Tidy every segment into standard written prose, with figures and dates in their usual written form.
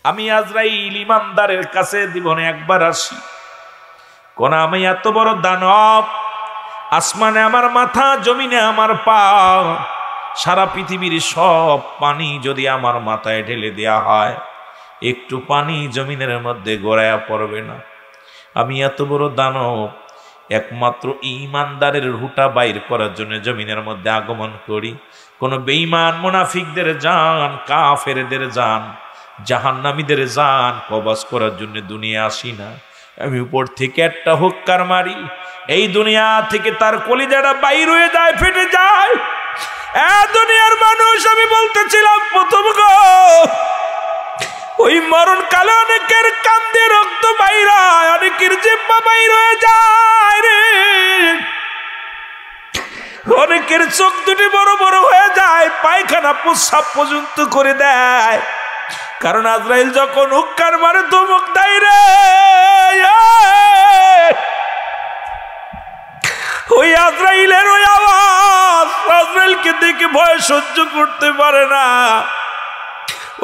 আমি আজরাইল ইমানদারের কাছে জীবনে একবার আসি, কোন আমি এত বড় দানব, আসমানে আমার মাথা, জমিনে আমার পা, সারা পৃথিবীর সব পানি যদি আমার মাথায় ঢেলে দেয়া হয়, একটু পানি জমিনের মধ্যে গড়ায়া পড়বে না। আমি এত বড় দানব, একমাত্র ঈমানদারের রুটা বাইর করার জন্য জমিনের মধ্যে আগমন করি। কোন বেঈমান মুনাফিকদের জান, কাফেরদের জান, জাহান্নামীদের জান কবজ করার জন্য দুনিয়া আসি না। আমি উপর থেকে একটা হুক্কার মারি, এই দুনিয়া থেকে তার কলিজাটা বাইর হয়ে যায়, ফেটে যায়। দুনিয়ার মানুষ, আমি বলতেছিলাম প্রথম গো, ওই মরণ কালে অনেকের কান্দে রক্ত বাইর হয়, অনেকের জিহ্বা বাইর হয়ে যায় রে, অনেকের চোখ দুটি বড় বড় হয়ে যায়, পায়খানা প্রস্রাব পর্যন্ত করে দেয়। কারণ আজরাইল যখন হুক্কার মারে ধমক দেয় রে, ওই আজরাইলের ওই আওয়াজ আজরাইলকে দেখে ভয় সহ্য করতে পারে না।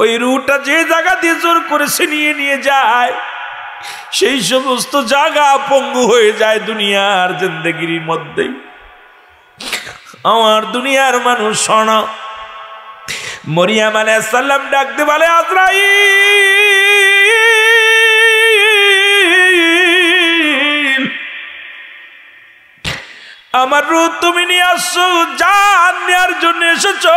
ওই রুটা যে জায়গা দিয়ে জোর করে ছিনিয়ে নিয়ে যায়, সেই সমস্ত জায়গা পঙ্গু হয়ে যায় দুনিয়ার জিন্দেগির মধ্যেই। আমার দুনিয়ার মানুষ শোনো, মরিয়ম আলাইহিস সালাম ডাকতে বলে, আজরাইল, আমার রূহ তুমি নিয়ে আসছো, জান নেওয়ার জন্য এসেছো।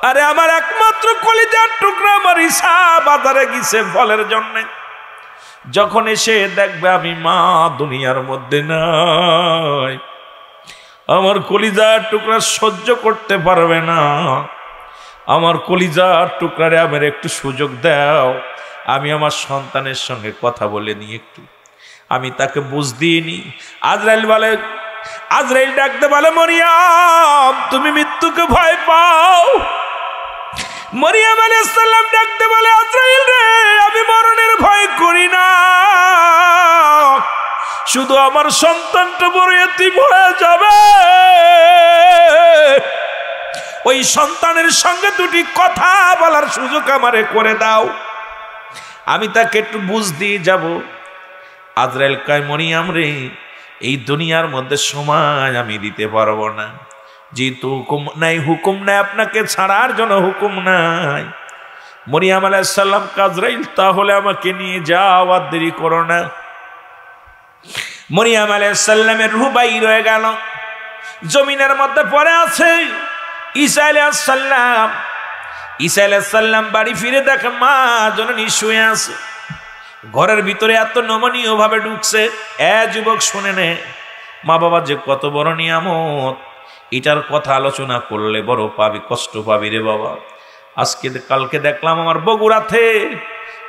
আরে আমার একমাত্র কলিজার টুকরা আমার ঈসা বাজারে গেছে ফলের জন্য। যখন এসে দেখবে আমি মা দুনিয়ার মধ্যে নাই, আমার কলিজার টুকরা সহ্য করতে পারবে না। আমার কলিজার টুকরারে আমার একটু সুযোগ দাও, আমি আমার সন্তানের সঙ্গে কথা বলে নিই একটু, আমি তাকে বুঝ দিইনি। আজরাইল বলে, আজরাইল ডাকতে বলে, মরিয়ম তুমি মৃত্যুকে ভয় পাও? মরিয়ম আলাইহিস সালাম ডাকতে বলে, আজরাইল রে, আমি মরণের ভয় করি না, শুধু আমার সন্তানটা বড় এতিম হয়ে যাবে, ওই সন্তানের সঙ্গে দুটি কথা বলার সুযোগ আমারে করে দাও, আমি তাকে একটু বুঝ দিয়ে যাব। আজরাইল কয়, মরিয়ম রে, এই দুনিয়ার মধ্যে সময় আমি দিতে পারবো না, যেহেতু হুকুম নাই, হুকুম নাই আপনাকে ছাড়ার জন্য হুকুম নাই। মরিয়ম আলাইহিস সালাম, আজরাইল তাহলে আমাকে নিয়ে যাও, আর দেরি করো না। মরিয়ম আলাইহিস সালামের রূহ বাইর হয়ে গেল, জমিনের মধ্যে পড়ে আছে। ঈসা আলাইহিস সালাম, ঈসা আলাইহিস সালাম বাড়ি ফিরে দেখে মা জননী শুয়ে আছে। ঘরের ভিতরে এত নমনীয় ভাবে ঢুকছে। যুবক শুনে নে, মা বাবা যে কত বড় নিয়ামত, এটার কথা আলোচনা করলে বড় পাবি, কষ্ট পাবি রে বাবা। আজকে কালকে দেখলাম আমার বগুড়াতে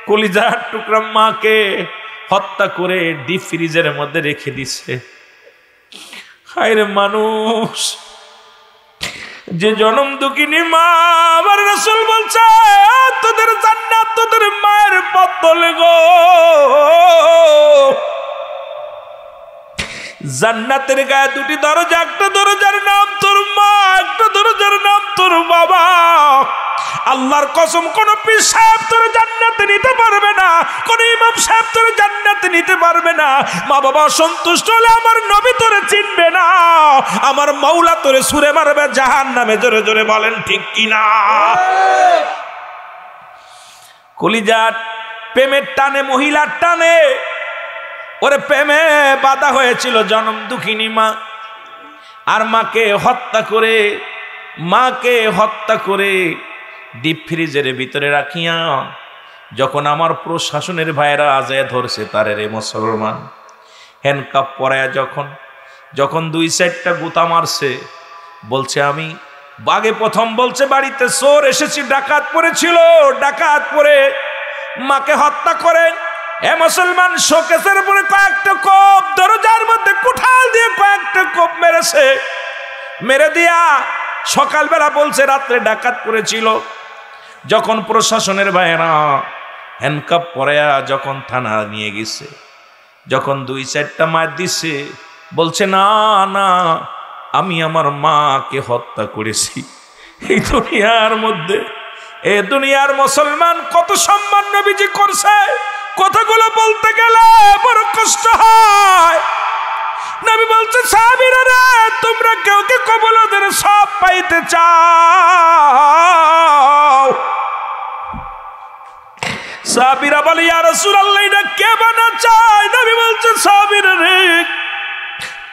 কলিজার টুকরা মাকে হত্যা করে ডিপ ফ্রিজের মধ্যে রেখে দিচ্ছে। হায় রে মানুষ, যে জনম দুঃখিনী মা, আমার রাসূল বলছে তোদের জান্নাত তোদের মায়ের বদলে গো। জান্নাতের গায়ে দুটি দরজা, একটা দরজার নাম তোর মা, একটা দরজার নাম তোর বাবা। আল্লাহর কসম, কোন পীর সাহেব তোর জান্নাতে নিতে পারবে না, কোন ইমাম সাহেব তোর জান্নাতে নিতে পারবে না। মা বাবা সন্তুষ্ট হলে আমার নবী তোরে চিনবে না, আমার মাওলা তোরে ছুঁড়ে মারবে জাহান্নামে। জোরে জোরে বলেন ঠিক কিনা? কলিজার প্রেমের টানে, মহিলার টানে, ওরে প্রেমে বাধা হয়েছিল জনম দুঃখিনী মা। আর মাকে হত্যা করে ডিপ ফ্রিজের ভিতরে রাখিয়া যখন আমার প্রশাসনের ভাইরা আজায় ধরছে তারে রে মুসলমান, হ্যান্ডকাপ পরায়া যখন 2-4টা গুতা মারছে, বলছে আমি বাগে প্রথম বলছে বাড়িতে চোর এসেছি, ডাকাত পড়েছিল, ডাকাত পড়ে মাকে হত্যা করে। মুসলমান শোকেসের উপরে কয়েকটা কোপ, দরজার মধ্যে কুঠাল দিয়ে কয়েকটা কোপ মেরেছে। মেরে দিয়া সকালবেলা বলছে রাত্রে ডাকাত করেছিল। যখন প্রশাসনের ভাইরা হ্যান্ডকাপ পরায়া যখন থানা নিয়ে গেছে, যখন 2-4টা মার দিছে, বলছে না না, আমি আমার মাকে হত্যা করেছি। এই দুনিয়ার মধ্যে এ দুনিয়ার মুসলমান কত সম্মান নবীজি করছে, কথাগুলো বলতে গেলে বড় কষ্ট হয়। নবী বলছে সাহাবীরা রে, তোমরা কেউ কে কবুলের সব পাইতে চাও? সাহাবীরা বলে ইয়া রাসূলুল্লাহ, এটা কে বানা চায়? নবী বলছে সাহাবীরা রে,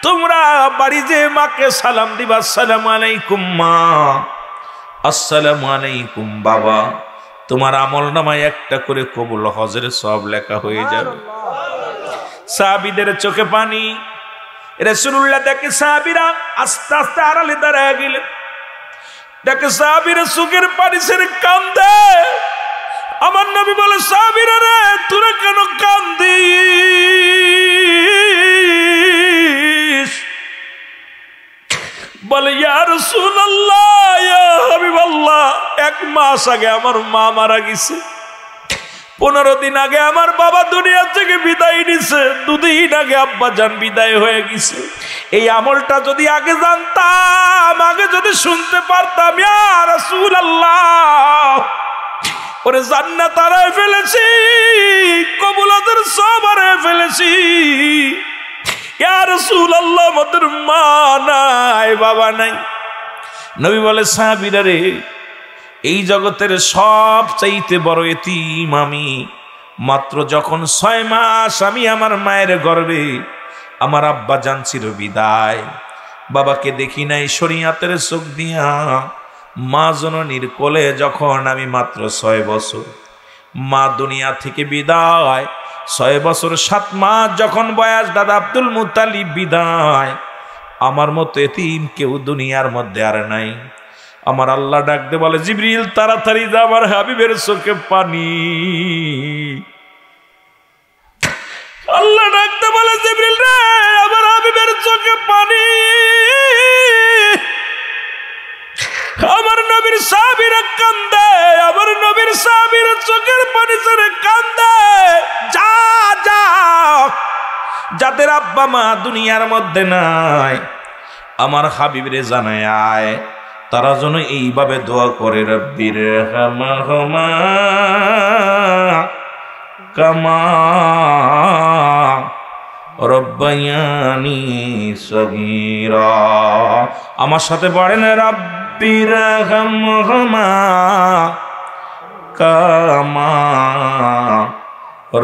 তোমরা বাড়ি যে মাকে সালাম দিবা, আসসালামু আলাইকুম মা, আসসালামু আলাইকুম বাবা, তোমার আমলনামায় একটা করে কবুল হজের সব লেখা হয়ে যাবে। সাহাবীদের চোখে পানি। রাসূলুল্লাহ দেখে সাহাবীরা আস্তে আস্তে আড়ালে দাঁড়ায় গেলেন। দেখে সাহাবীরা চোখের পানি ছেড়ে কান্দে। আমার নবী বলে সাহাবীরা রে, তোরা কেন কান্দিস? বলে ইয়া রাসূলুল্লাহ, ইয়া হাবিবাল্লাহ, 1 মাস আগে আমার মা মারা গেছে, 15 দিন আগে আমার বাবা দুনিয়া থেকে বিদায় নিছে, 2 দিন আগে আব্বা জান বিদায় হয়ে গেছে। এই আমলটা যদি আগে জানতাম, আগে যদি শুনতে পারতাম, ইয়া রাসূলুল্লাহ, ওরে জান্নাত হারায় ফেলেছি, কবুলাতের সব হারায় ফেলেছি। ইয়া রাসূলুল্লাহ, আমাদের মা নাই, বাবা নাই। নবী বলে সাহাবীরা রে, এই জগতের সব চাইতে বড় এতিম আমি। মাত্র যখন 6 মাস আমি আমার মায়ের গর্ভে, আমার আব্বা জান ছিল বিদায়, বাবাকে দেখি নাই শরীয়তের চোখ দিয়া। মা জননীর কোলে যখন আমি মাত্র 6 বছর, মা দুনিয়া থেকে বিদায়, 6 বছর 7 মাস যখন বয়স, দাদা আব্দুল মুত্তালিব বিদায়। আমার মতো এতিম কেউ দুনিয়ার মধ্যে আর নাই। আমার আল্লাহ ডাকতে বলে জিবরিল, তাড়াতাড়ি যা, আমার হাবিবের চোখে পানি। আল্লাহ ডাকতে বলে জিবরিল রে, আমার হাবিবের চোখে পানি। আমার নবীর সাহাবীরা কান্দে, আমার নবীর সাহাবীরা চোখের পানি ছেড়ে কান্দে। যা যা, যাদের আব্বা মা দুনিয়ার মধ্যে নাই, আমার হাবিবরে জানায় আয়, তারা যেন এইভাবে দোয়া করে, রব্বির হামহুমা কামা রব্বায়ানি সগীরা। আমার সাথে পড়েন, রব্বির হামহুমা কামা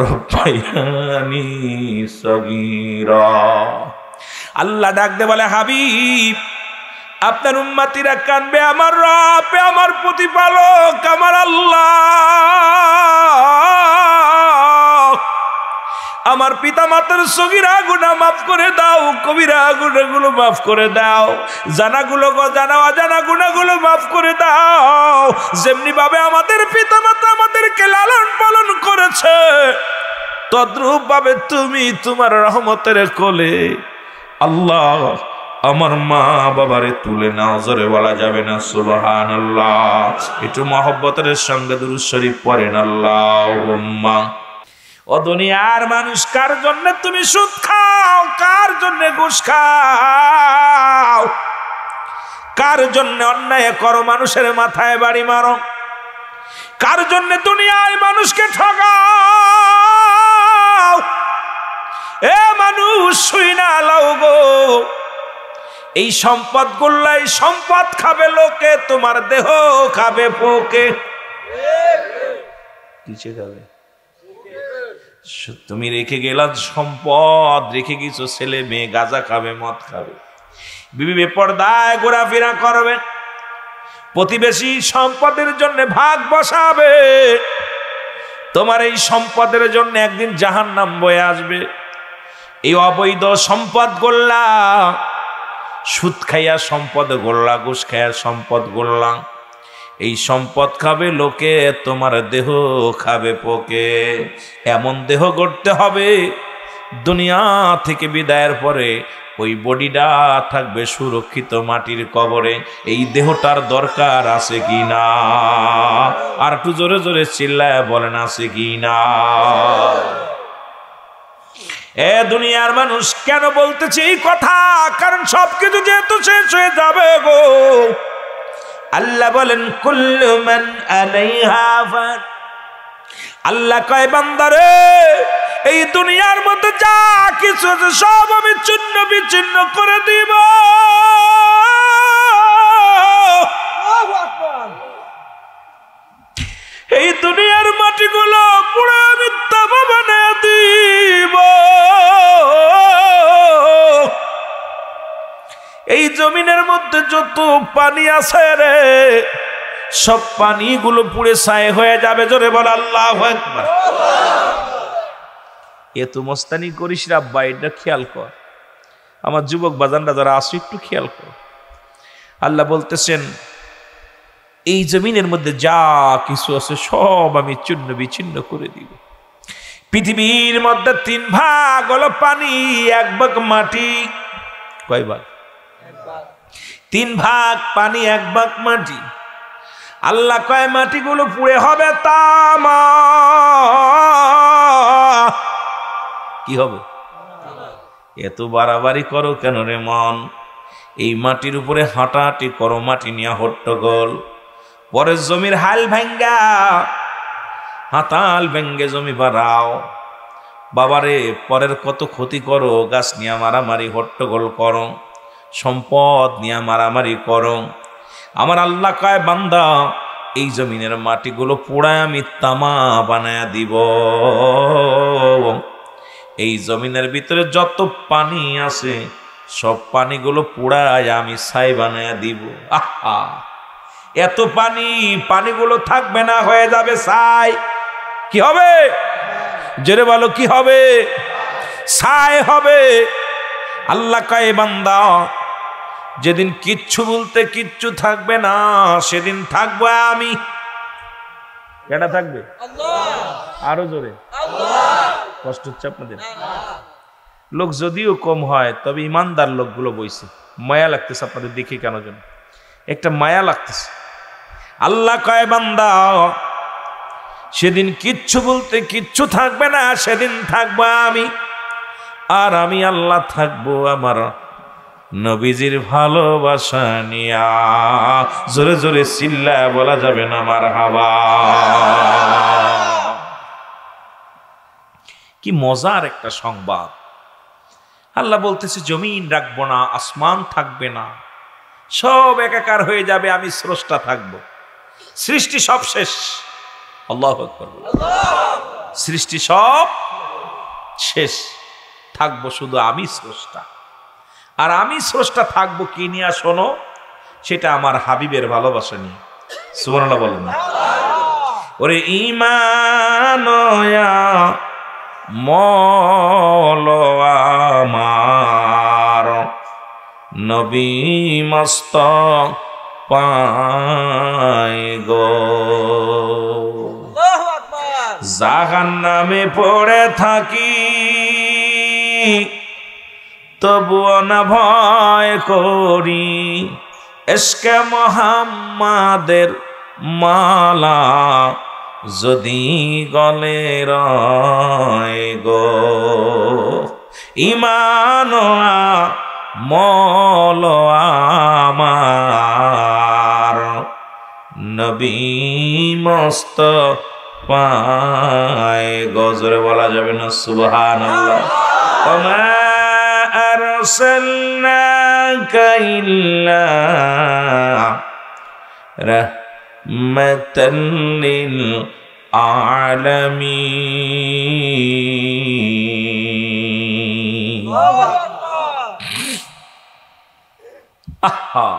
রব্বায়ানি সগীরা। আল্লাহ ডাকতে বলে হাবিব, আপনার উম্মতিরা কানবে, আমার রব, আমার প্রতিপালক, আমার আল্লাহ, আমার পিতা মাতার সগীরা গুনাহ মাফ করে দাও, কবিরা গুনাহগুলো মাফ করে দাও, জানাগুলো জানা অজানা গুনাহগুলো মাফ করে দাও। যেমনি ভাবে আমাদের পিতা মাতা আমাদেরকে লালন পালন করেছে, তদ্রূপ ভাবে তুমি তোমার রহমতের কোলে আল্লাহ আমার মা বাবারে তুলে নাও। জোরে বলা যাবে না সুবহানাল্লাহ? একটু মহব্বতের সঙ্গে দুরূদ শরীফ পড়েন, আল্লাহুম্মা। ও দুনিয়ার মানুষ, কার জন্য তুমি সুদ খাও? কার জন্য ঘুষ খাও? কার জন্য অন্যায় করো, মানুষের মাথায় বাড়ি মারো? কার জন্য দুনিয়ায় মানুষকে ঠকাও? এ মানুষ, শুই না লাও গো, এই সম্পদ গুল্লাই সম্পদ খাবে লোকে, তোমার দেহ খাবে পোকে। কিসে খাবে? তুমি রেখে গেলা সম্পদ, রেখে গেছো ছেলে মেয়ে, গাঁজা খাবে, মদ খাবে, বিবি বেপরদায় ঘোরাফেরা করবে, প্রতিবেশী সম্পদের জন্য ভাগ বসাবে। তোমার এই সম্পদের জন্য একদিন জাহান্নাম বয়ে আসবে। এই অবৈধ সম্পদ গড়লা, সুদ খাইয়া সম্পদ গড়লা, ঘুষ খাইয়া সম্পদ গড়লা, এই সম্পদ খাবে লোকে, তোমার দেহ খাবে পোকে। এমন দেহ গড়তে হবে, দুনিয়া থেকে বিদায়ের পরে ওই বডিটা থাকবে সুরক্ষিত মাটির কবরে। এই দেহটার দরকার আছে কি না? আর একটু জোরে জোরে চিল্লায় বলেন, আছে কি না? এ দুনিয়ার মানুষ, কেন বলতেছি এই কথা? কারণ সবকিছু যেহেতু শেষ হয়ে যাবে গো, আল্লাহ বলেন কুল্লু মান আলাইহা ফান। আল্লাহ কয় বান্দারে এই দুনিয়ার মধ্যে যা কিছু আছে সব আমি চূর্ণ বিচূর্ণ করে দিব। এই দুনিয়ার মাটিগুলো পুরো আমি তামা বানিয়ে দিব। এই জমিনের মধ্যে যত পানি আছে রে সব পানিগুলো পুড়ে ছাই হয়ে যাবে। জোরে বল আল্লাহু আকবার। এত মস্তানি করিস রে আব্বা, এটা খেয়াল কর। আমার যুবক বাজানরা যারা আসো একটু খেয়াল কর। আল্লাহ বলতেছেন এই জমিনের মধ্যে যা কিছু আছে সব আমি চূর্ণ বিচ্ছিন্ন করে দিব। পৃথিবীর মধ্যে 3 ভাগ হলো পানি, 1 ভাগ মাটি। কয় ভাগ? 3 ভাগ পানি, 1 ভাগ মাটি। আল্লাহ কয় মাটিগুলো পুড়ে হবে তামা। কি হবে? এত বাড়াবাড়ি করো কেন রে মন? এই মাটির উপরে হাঁটাহাঁটি করো, মাটি নিয়ে হট্টগোল। পরের জমির হাল ভাঙ্গা হাতাল ভেঙ্গে জমি বাড়াও। বাবারে পরের কত ক্ষতি করো, গাছ নিয়ে মারামারি হট্টগোল করো, সম্পদ নিয়ে মারামারি করো। আমার আল্লাহ কয় বান্দা এই জমিনের মাটিগুলো পোড়ায় আমি তামা বানায়া দিব। এই জমিনের ভিতরে যত পানি আছে সব পানিগুলো পোড়ায় আমি ছাই বানায়া দিব। আহা, এত পানি, পানিগুলো থাকবে না, হয়ে যাবে ছাই। কি হবে? জোরে বলো কি হবে? ছাই হবে। আল্লাহ কয় বান্দা যেদিন কিচ্ছু বলতে কিচ্ছু থাকবে না সেদিন থাকবো আমি। কেটা থাকবে? আরো জোরে। কষ্ট হচ্ছে আপনাদের? লোক যদিও কম হয় তবে ইমানদার লোকগুলো বইছে। মায়া লাগতেছে আপনাদের দেখে, কেন যেন একটা মায়া লাগতেছে। আল্লাহ কয় বান্দা সেদিন কিচ্ছু বলতে কিচ্ছু থাকবে না, সেদিন থাকবো আমি। আর আমি আল্লাহ থাকবো আমার নবীজির ভালোবাসা নিয়া। জোরে জোরে চিল্লা বলা যাবে না মারহাবা। কি মজার একটা সংবাদ। আল্লাহ বলতেছে জমিন রাখবো না, আসমান থাকবে না, সব একাকার হয়ে যাবে, আমি স্রষ্টা থাকবো। সৃষ্টি সব শেষ। আল্লাহু আকবার। সৃষ্টি সব শেষ, থাকবো শুধু আমি স্রষ্টা। আর আমি স্রষ্টা থাকবো কি নিয়ে শোনো, সেটা আমার হাবিবের ভালোবাসা নিয়ে। সুবহানাল্লাহ বলেন না? ওরে ঈমানয়া মৌল আমার নবী মস্ত পায় গো। জাহান্নামে পড়ে থাকি তবুও না ভয় করি, ইশকে মুহাম্মাদের মালা যদি গলে রয় গো। ঈমান মৌল আমার নবী মস্ত পায় গো। জোরে বলা যাবে না সুবহানাল্লাহ। ওমা আরসালনাকা ইল্লা রাহমাতাল লিল আলামিন। আহা,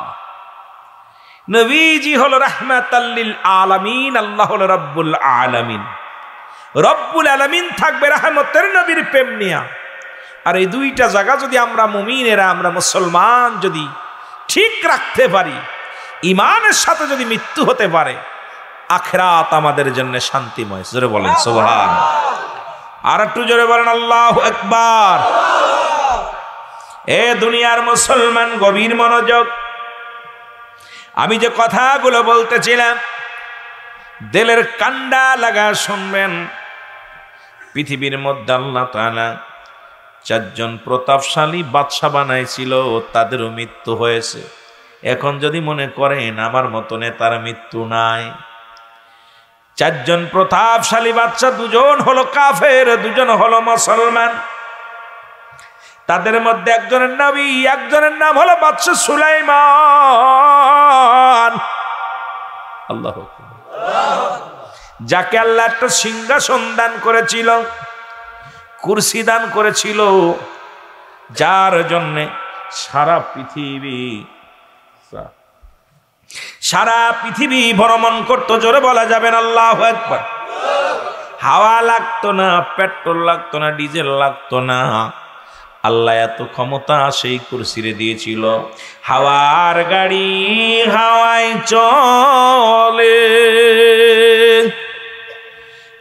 নবীজি হলো রাহমাতাল লিল আলামিন, আল্লাহ হলো রব্বুল আলামিন। রব্বুল আলামিন থাকবে রহমতের নবীর প্রেম নিয়া। আর এই দুইটা জায়গা যদি আমরা মুমিনেরা, আমরা মুসলমান যদি ঠিক রাখতে পারি, ইমানের সাথে যদি মৃত্যু হতে পারে, আখিরাত আমাদের জন্য শান্তিময়। জোরে বলেন সুবহানাল্লাহ। আর একটু জোরে বলেন আল্লাহু আকবার। এ দুনিয়ার মুসলমান গভীর মনোযোগ। আমি যে কথাগুলো বলতেছিলাম দিলের কান্ডা লাগা শুনবেন। পৃথিবীর মধ্যে আল্লাহ তাআলা 4 জন প্রতাপশালী বাদশা বানাইছিল, তাদেরও মৃত্যু হয়েছে। এখন যদি মনে করেন আমার মতো নেতার মৃত্যু নাই, 4 জন প্রতাপশালী বাচ্চা, 2 জন হলো কাফের, 2 জন হলো মুসলমান। তাদের মধ্যে একজনের নবী, একজনের নাম হলো বাদশা সুলাইমান। আল্লাহু আকবার। যাকে আল্লাহ একটা সিংহাসন দান করেছিল, কুরসি দান করেছিল, যার জন্যে সারা পৃথিবী ভ্রমণ করতো। জোরে বলা যাবেন আল্লাহু আকবার। হাওয়া লাগতো না, পেট্রোল লাগতো না, ডিজেল লাগতো না। আল্লাহ এত ক্ষমতা সেই কুরসিরে দিয়েছিল। হাওয়ার গাড়ি হাওয়ায় চলে,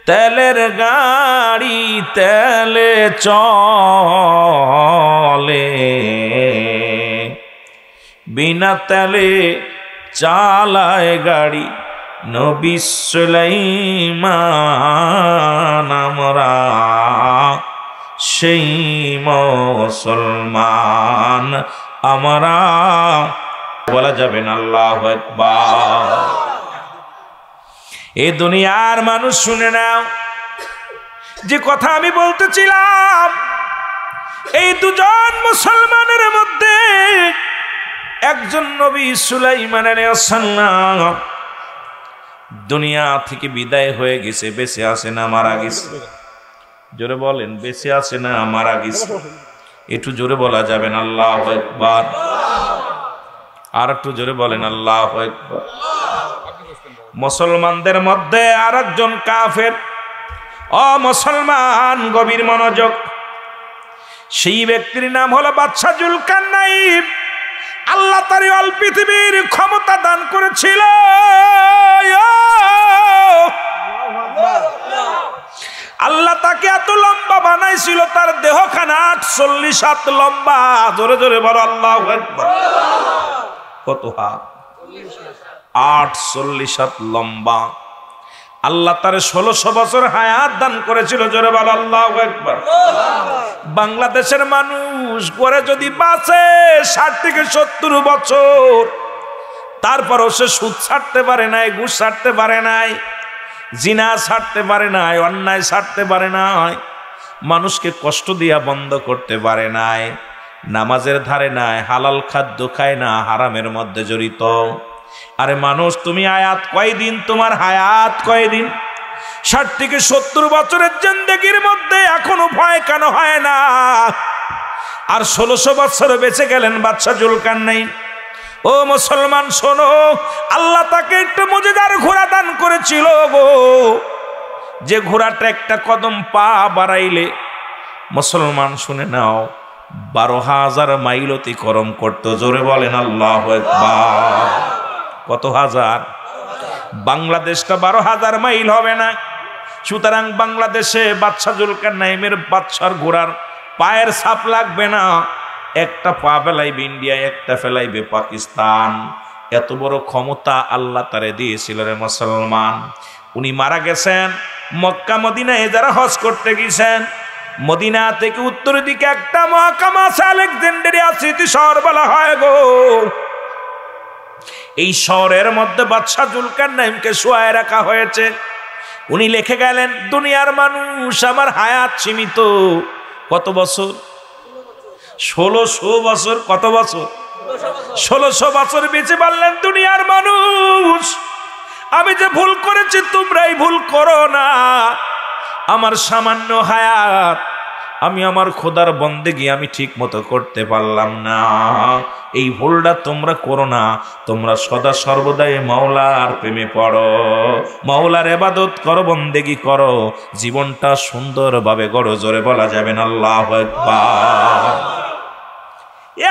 তেলের গাড়ি তেলে চলে, বিনা তেলে চালায় গাড়ি নবী সুলাইমান। আমরা সেই মুসলমান, আমরা বলা যাবে না আল্লাহু আকবার। এই দুনিয়ার মানুষ শুনে নাও, যে কথা আমি বলতেছিলাম, এই 2 জন মুসলমানের মধ্যে একজন নবী সুলাইমান আলাইহিস সালাম দুনিয়া থেকে বিদায় হয়ে গেছে। বেঁচে আছে না মারা গেছে? জোরে বলেন, বেঁচে আছে না মারা গেছে? একটু জোরে বলা যাবেন আল্লাহু আকবার। আর একটু জোরে বলেন আল্লাহু আকবার। মুসলমানদের মধ্যে আরেকজন কাফের, মুসলমান, গভীর মনোযোগ। সেই ব্যক্তির নাম হলো বাদশা জুলকারনাইন। আল্লাহ তার অল পৃথিবীর ক্ষমতা দান করেছিল। আল্লাহ তাকে এত লম্বা বানাইছিল, তার দেহখানা 48 হাত লম্বা। জোরে জোরে বলো আল্লাহু আকবার। কত হাত? 48 হাত লম্বা। আল্লাহ তার 1600 বছর হায়াত দান করেছিল। জোরে বলো আল্লাহু আকবার। বাংলাদেশের মানুষ করে যদি বাঁচে 60 থেকে 70 বছর, তারপরও সে সুদ ছাড়তে পারে নাই, ঘুষ ছাড়তে পারে নাই, জিনা ছাড়তে পারে নাই, অন্যায় ছাড়তে পারে নাই, মানুষকে কষ্ট দিয়া বন্ধ করতে পারে নাই, নামাজের ধারে নাই, হালাল খাদ্য খায় না, হারামের মধ্যে জড়িত। আরে মানুষ, তুমি আয়াত কয়দিন, তোমার হায়াত কয়দিন? 60 থেকে 70 বছরের জিন্দেগির মধ্যে এখনো ভয় কেন হয় না? আর 1600 বছর বেঁচে গেলেন বাদশা জুলকারনাইন। ও মুসলমান শোনো, আল্লাহ তাকে একটা মজেদার ঘোড়া দান করেছিল গো, যে ঘোড়াটা একটা কদম পা বাড়াইলে, মুসলমান শুনে নাও, 12,000 মাইল অতিক্রম করতো। জোরে বলেন আল্লাহু আকবার। কত হাজার? বাংলাদেশটা 12,000 মাইল হবে না। সুতরাং বাংলাদেশে বাদশা জুলকারনাইনের বাদশার ঘোড়ার পায়ের ছাপ লাগবে না। একটা পা ফেলাইবে ইন্ডিয়া, একটা ফেলাইবে পাকিস্তান। এত বড় ক্ষমতা আল্লাহ তারে দিয়েছিল রে মুসলমান। উনি মারা গেছেন মক্কা মদিনায় যারা হজ করতে গেছেন। মদিনা থেকে উত্তর দিকে একটা মহকাম আছে, আলেকজান্দ্রিয়া স্মৃতি শহর বলা হয় গো। এই শহরের মধ্যে বাদশা জুলকারনাইনকে শুয়ায় রাখা হয়েছে। উনি লিখে গেলেন, দুনিয়ার মানুষ, আমার হায়াত সীমিত। কত বছর? 1600 বছর। কত বছর? 1600 বছর বেঁচে পারলেন দুনিয়ার মানুষ। আমি যে ভুল করেছি তোমরাই ভুল করো না। আমার সামান্য হায়াত, আমি আমার খোদার বন্দেগী আমি ঠিক মতো করতে পারলাম না। এই ভুলটা তোমরা করো না। তোমরা সদা সর্বদাই মাওলার প্রেমে পড়ো, মাওলার ইবাদত করো, বন্দেগী করো, জীবনটা সুন্দরভাবে গড়ো। জোরে বলা যাবে না আল্লাহু আকবার।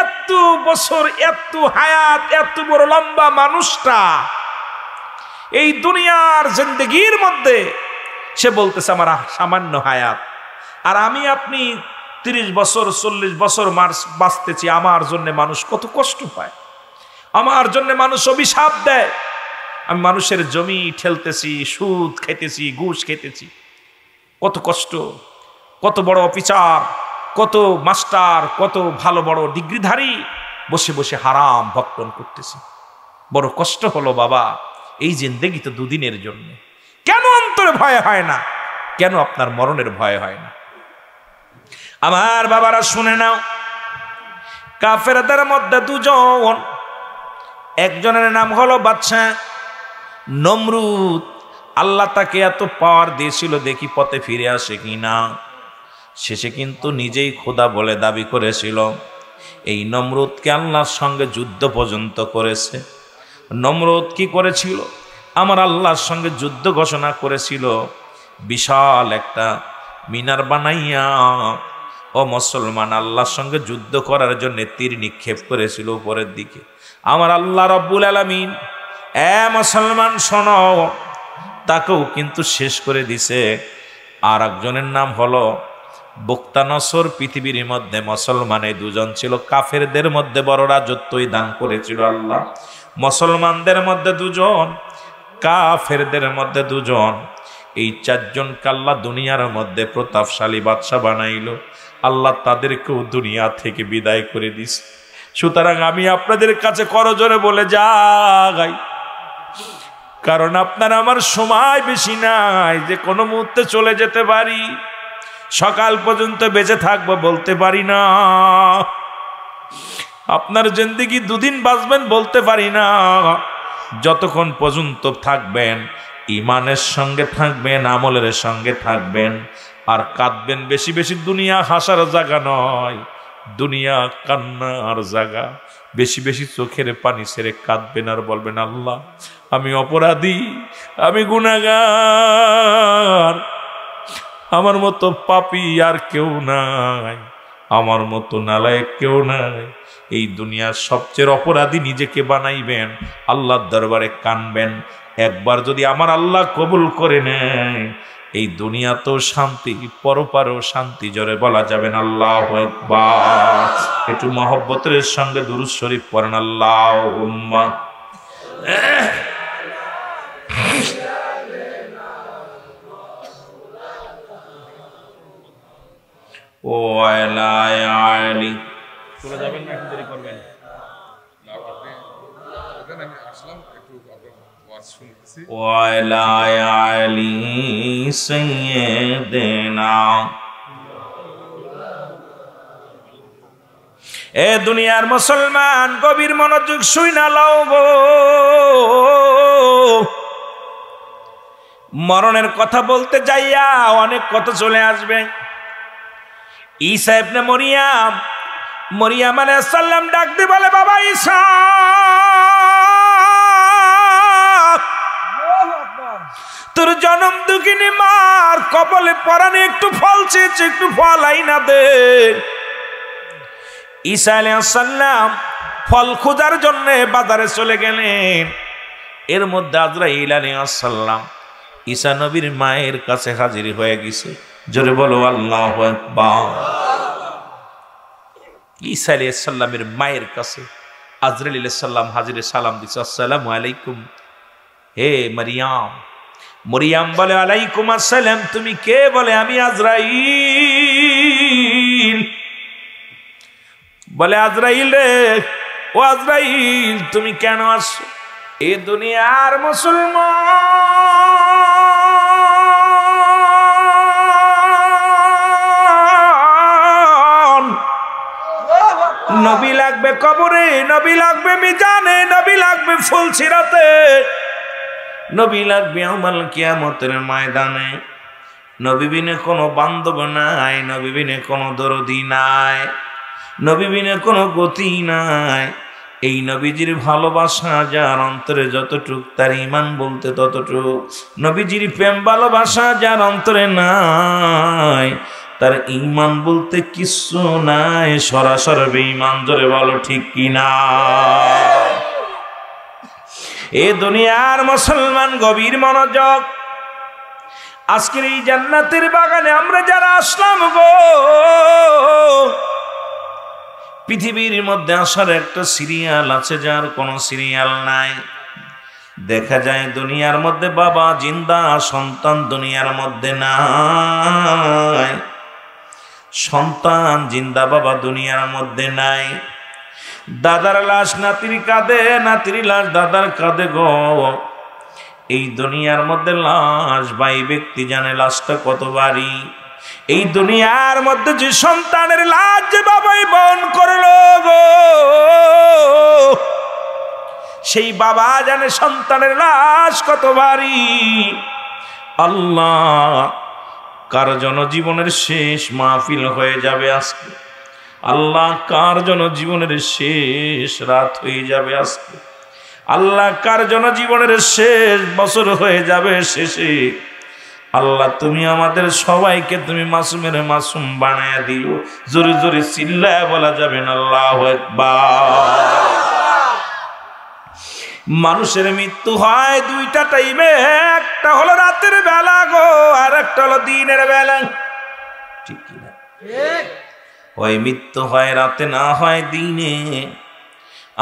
এত বছর, এত হায়াত, এত বড় লম্বা মানুষটা এই দুনিয়ার জিন্দেগির মধ্যে সে বলতেছে আমার সামান্য হায়াত, আর আমি আপনি 30 বছর 40 বছর বাঁচতেছি। আমার জন্য মানুষ কত কষ্ট পায়, আমার জন্য মানুষ অভিশাপ দেয়। আমি মানুষের জমি ঠেলতেছি, সুদ খেতেছি, ঘুষ খেতেছি, কত কষ্ট, কত বড় অফিসার, কত মাস্টার, কত ভালো বড় ডিগ্রিধারী, বসে বসে হারাম ভক্ষণ করতেছি। বড় কষ্ট হলো বাবা, এই জিন্দেগি তো দুদিনের জন্য। কেন অন্তরে ভয় হয় না? কেন আপনার মরণের ভয় হয় না? আমার বাবারা শুনে নাও, কাফেরদের মধ্যে দুজন, একজনের নাম হলো বাদশাহ নমরুদ। আল্লাহ তাকে এত পাওয়ার দিয়েছিল, দেখি পথে ফিরে আসে কিনা। শেষে কিন্তু নিজেই খোদা বলে দাবি করেছিল। এই নমরুদকে আল্লাহর সঙ্গে যুদ্ধ পর্যন্ত করেছে। নমরুদ কি করেছিল? আমার আল্লাহর সঙ্গে যুদ্ধ ঘোষণা করেছিল। বিশাল একটা মিনার বানাইয়া ও মুসলমান আল্লাহর সঙ্গে যুদ্ধ করার জন্য তীর নিক্ষেপ করেছিল উপরের দিকে। আমার আল্লাহ রব্বুল আলামিন মুসলমান শোনো, তাকেও কিন্তু শেষ করে দিছে। আর একজনের নাম হলো বুক্তানসর। পৃথিবীর মধ্যে মুসলমানের দুজন ছিল, কাফেরদের মধ্যে বড় রাজত্বই দান করেছিল আল্লাহ। মুসলমানদের মধ্যে দুজন, কাফেরদের মধ্যে দুজন। এই চারজনকে আল্লাহ দুনিয়ার মধ্যে প্রতাপশালী বাদশা বানাইল। আল্লাহ তাদেরকেও দুনিয়া থেকে বিদায় করে দিছে। সুতরাং আমি আপনাদের কাছে করজোরে বলে যাই, কারণ আপনার আমার সময় বেশি নাই যে কোনো মুহূর্তে চলে যেতে পারি। সকাল পর্যন্ত বেঁচে থাকবো বলতে পারি না। আপনার জিন্দেগি দুদিন বাঁচবেন বলতে পারি না। যতক্ষণ পর্যন্ত থাকবেন ইমানের সঙ্গে থাকবেন, আমলের সঙ্গে থাকবেন, আর কাঁদবেন বেশি বেশি। দুনিয়া হাসার জায়গা নয়, দুনিয়া কান্নার জায়গা। বেশি বেশি চোখের পানি ছেড়ে কাঁদবেন আর বলবেন, আল্লাহ আমি অপরাধী, আমি গুনাহগার, আমার মতো পাপী আর কেউ নাই, আমার মতো নালায়েক কেউ নাই। এই দুনিয়ার সবচেয়ে অপরাধী নিজেকে বানাইবেন, আল্লাহর দরবারে কানবেন। একবার যদি আমার আল্লাহ কবুল করে নেয়, এই দুনিয়া তো শান্তি, পরপারও শান্তি। জোরে বলা যাবেন আল্লাহু আকবার। একটু মহব্বতের সঙ্গে দুরূদ শরীফ পড়েন, আল্লাহুম্মা। ও আলা আলি চলে যাবেন না, একটু দেরি করবেন। ওয়ালা আলি সাইয়্যিদিনা। এ দুনিয়ার মুসলমান, গভীর মনোযোগ শুইনা লও গো। মরণের কথা বলতে যাইয়া অনেক কথা চলে আসবে। ঈসা ইবনে মরিয়াম, মরিয়াম আলাইহিস সালাম ডাক দিয়ে বলে, বাবা ঈসা, তোর জনম দুঃখিনী মার কপালে পরানে একটু ফল চেয়েছে, একটু ফল আইনা দে। ঈসা আলাইহিস সালাম ফল খোঁজার জন্য বাজারে চলে গেলেন। এর মধ্যে আজরাইল আলাইহিস সালাম ঈসা নবীর মায়ের কাছে হাজির হয়ে গেছে। জোরে বলো আল্লাহু আকবার। ঈসা আলাইহিস সালামের মায়ের কাছে আজরাইল আলাইহিস সালাম হাজিরে সালাম দিছে, আসসালামু আলাইকুম হে মারিয়াম। মরিয়াম বলে, আলাইকুম আসসালাম। তুমি কে? বলে, আমি আজরাইল। বলে, আজরাইল রে, ও আজরাইল তুমি কেন আসছো? এ দুনিয়ার মুসলমান, নবী লাগবে কবরে, নবী লাগবে মিজানে, নবী লাগবে ফুলসিরাতে, নবী লাগবে ইয়াউমুল কিয়ামতের ময়দানে। নবী বিনে কোনো বান্ধব নাই, নবী বিনে কোনো দরদি নাই, নবী বিনে কোনো গতি নাই। এই নবীজির ভালোবাসা যার অন্তরে যতটুক, তার ঈমান বলতে ততটুক। নবীজির প্রেম ভালোবাসা যার অন্তরে নাই, তার ঈমান বলতে কিছু নাই, সরাসরি বেঈমান। ধরে বলো ঠিক কিনা? এ দুনিয়ার মুসলমান, গভীর মনোযোগ। আজকের এই জান্নাতের বাগানে আমরা যারা আসলাম গো, পৃথিবীর মধ্যে আসার একটা সিরিয়াল আছে, যার কোনো সিরিয়াল নাই। দেখা যায় দুনিয়ার মধ্যে বাবা জিন্দা, সন্তান দুনিয়ার মধ্যে নাই। সন্তান জিন্দা, বাবা দুনিয়ার মধ্যে নাই। দাদার লাশ নাতির কাঁধে, নাতির লাশ দাদার কাঁধে গো। এই দুনিয়ার মধ্যে লাশ ভাই ব্যক্তি জানে লাশটা কত ভারী। এই দুনিয়ার মধ্যে যে সন্তানের লাশ যে বাবাই বহন করলো গো, সেই বাবা জানে সন্তানের লাশ কত ভারী। আল্লাহ, কার জন জীবনের শেষ মাহফিল হয়ে যাবে আজকে। আল্লাহ, কার জন জীবনের শেষ রাত হয়ে যাবে আজকে। আল্লাহ, কার জন জীবনের শেষ বছর হয়ে যাবে শেষে। আল্লাহ, তুমি আমাদের সবাইকে তুমি মাসুমের মাসুম বানায়া দিও। জোরে জোরে চিল্লায় বলা যাবে না আল্লাহু আকবার। মানুষের মৃত্যু হয় দুইটা টাইমে, একটা হলো রাতের বেলা গো, আর একটা হলো দিনের বেলা, ঠিক কিনা? ওই মৃত্যু হয় রাতে, না হয় দিনে।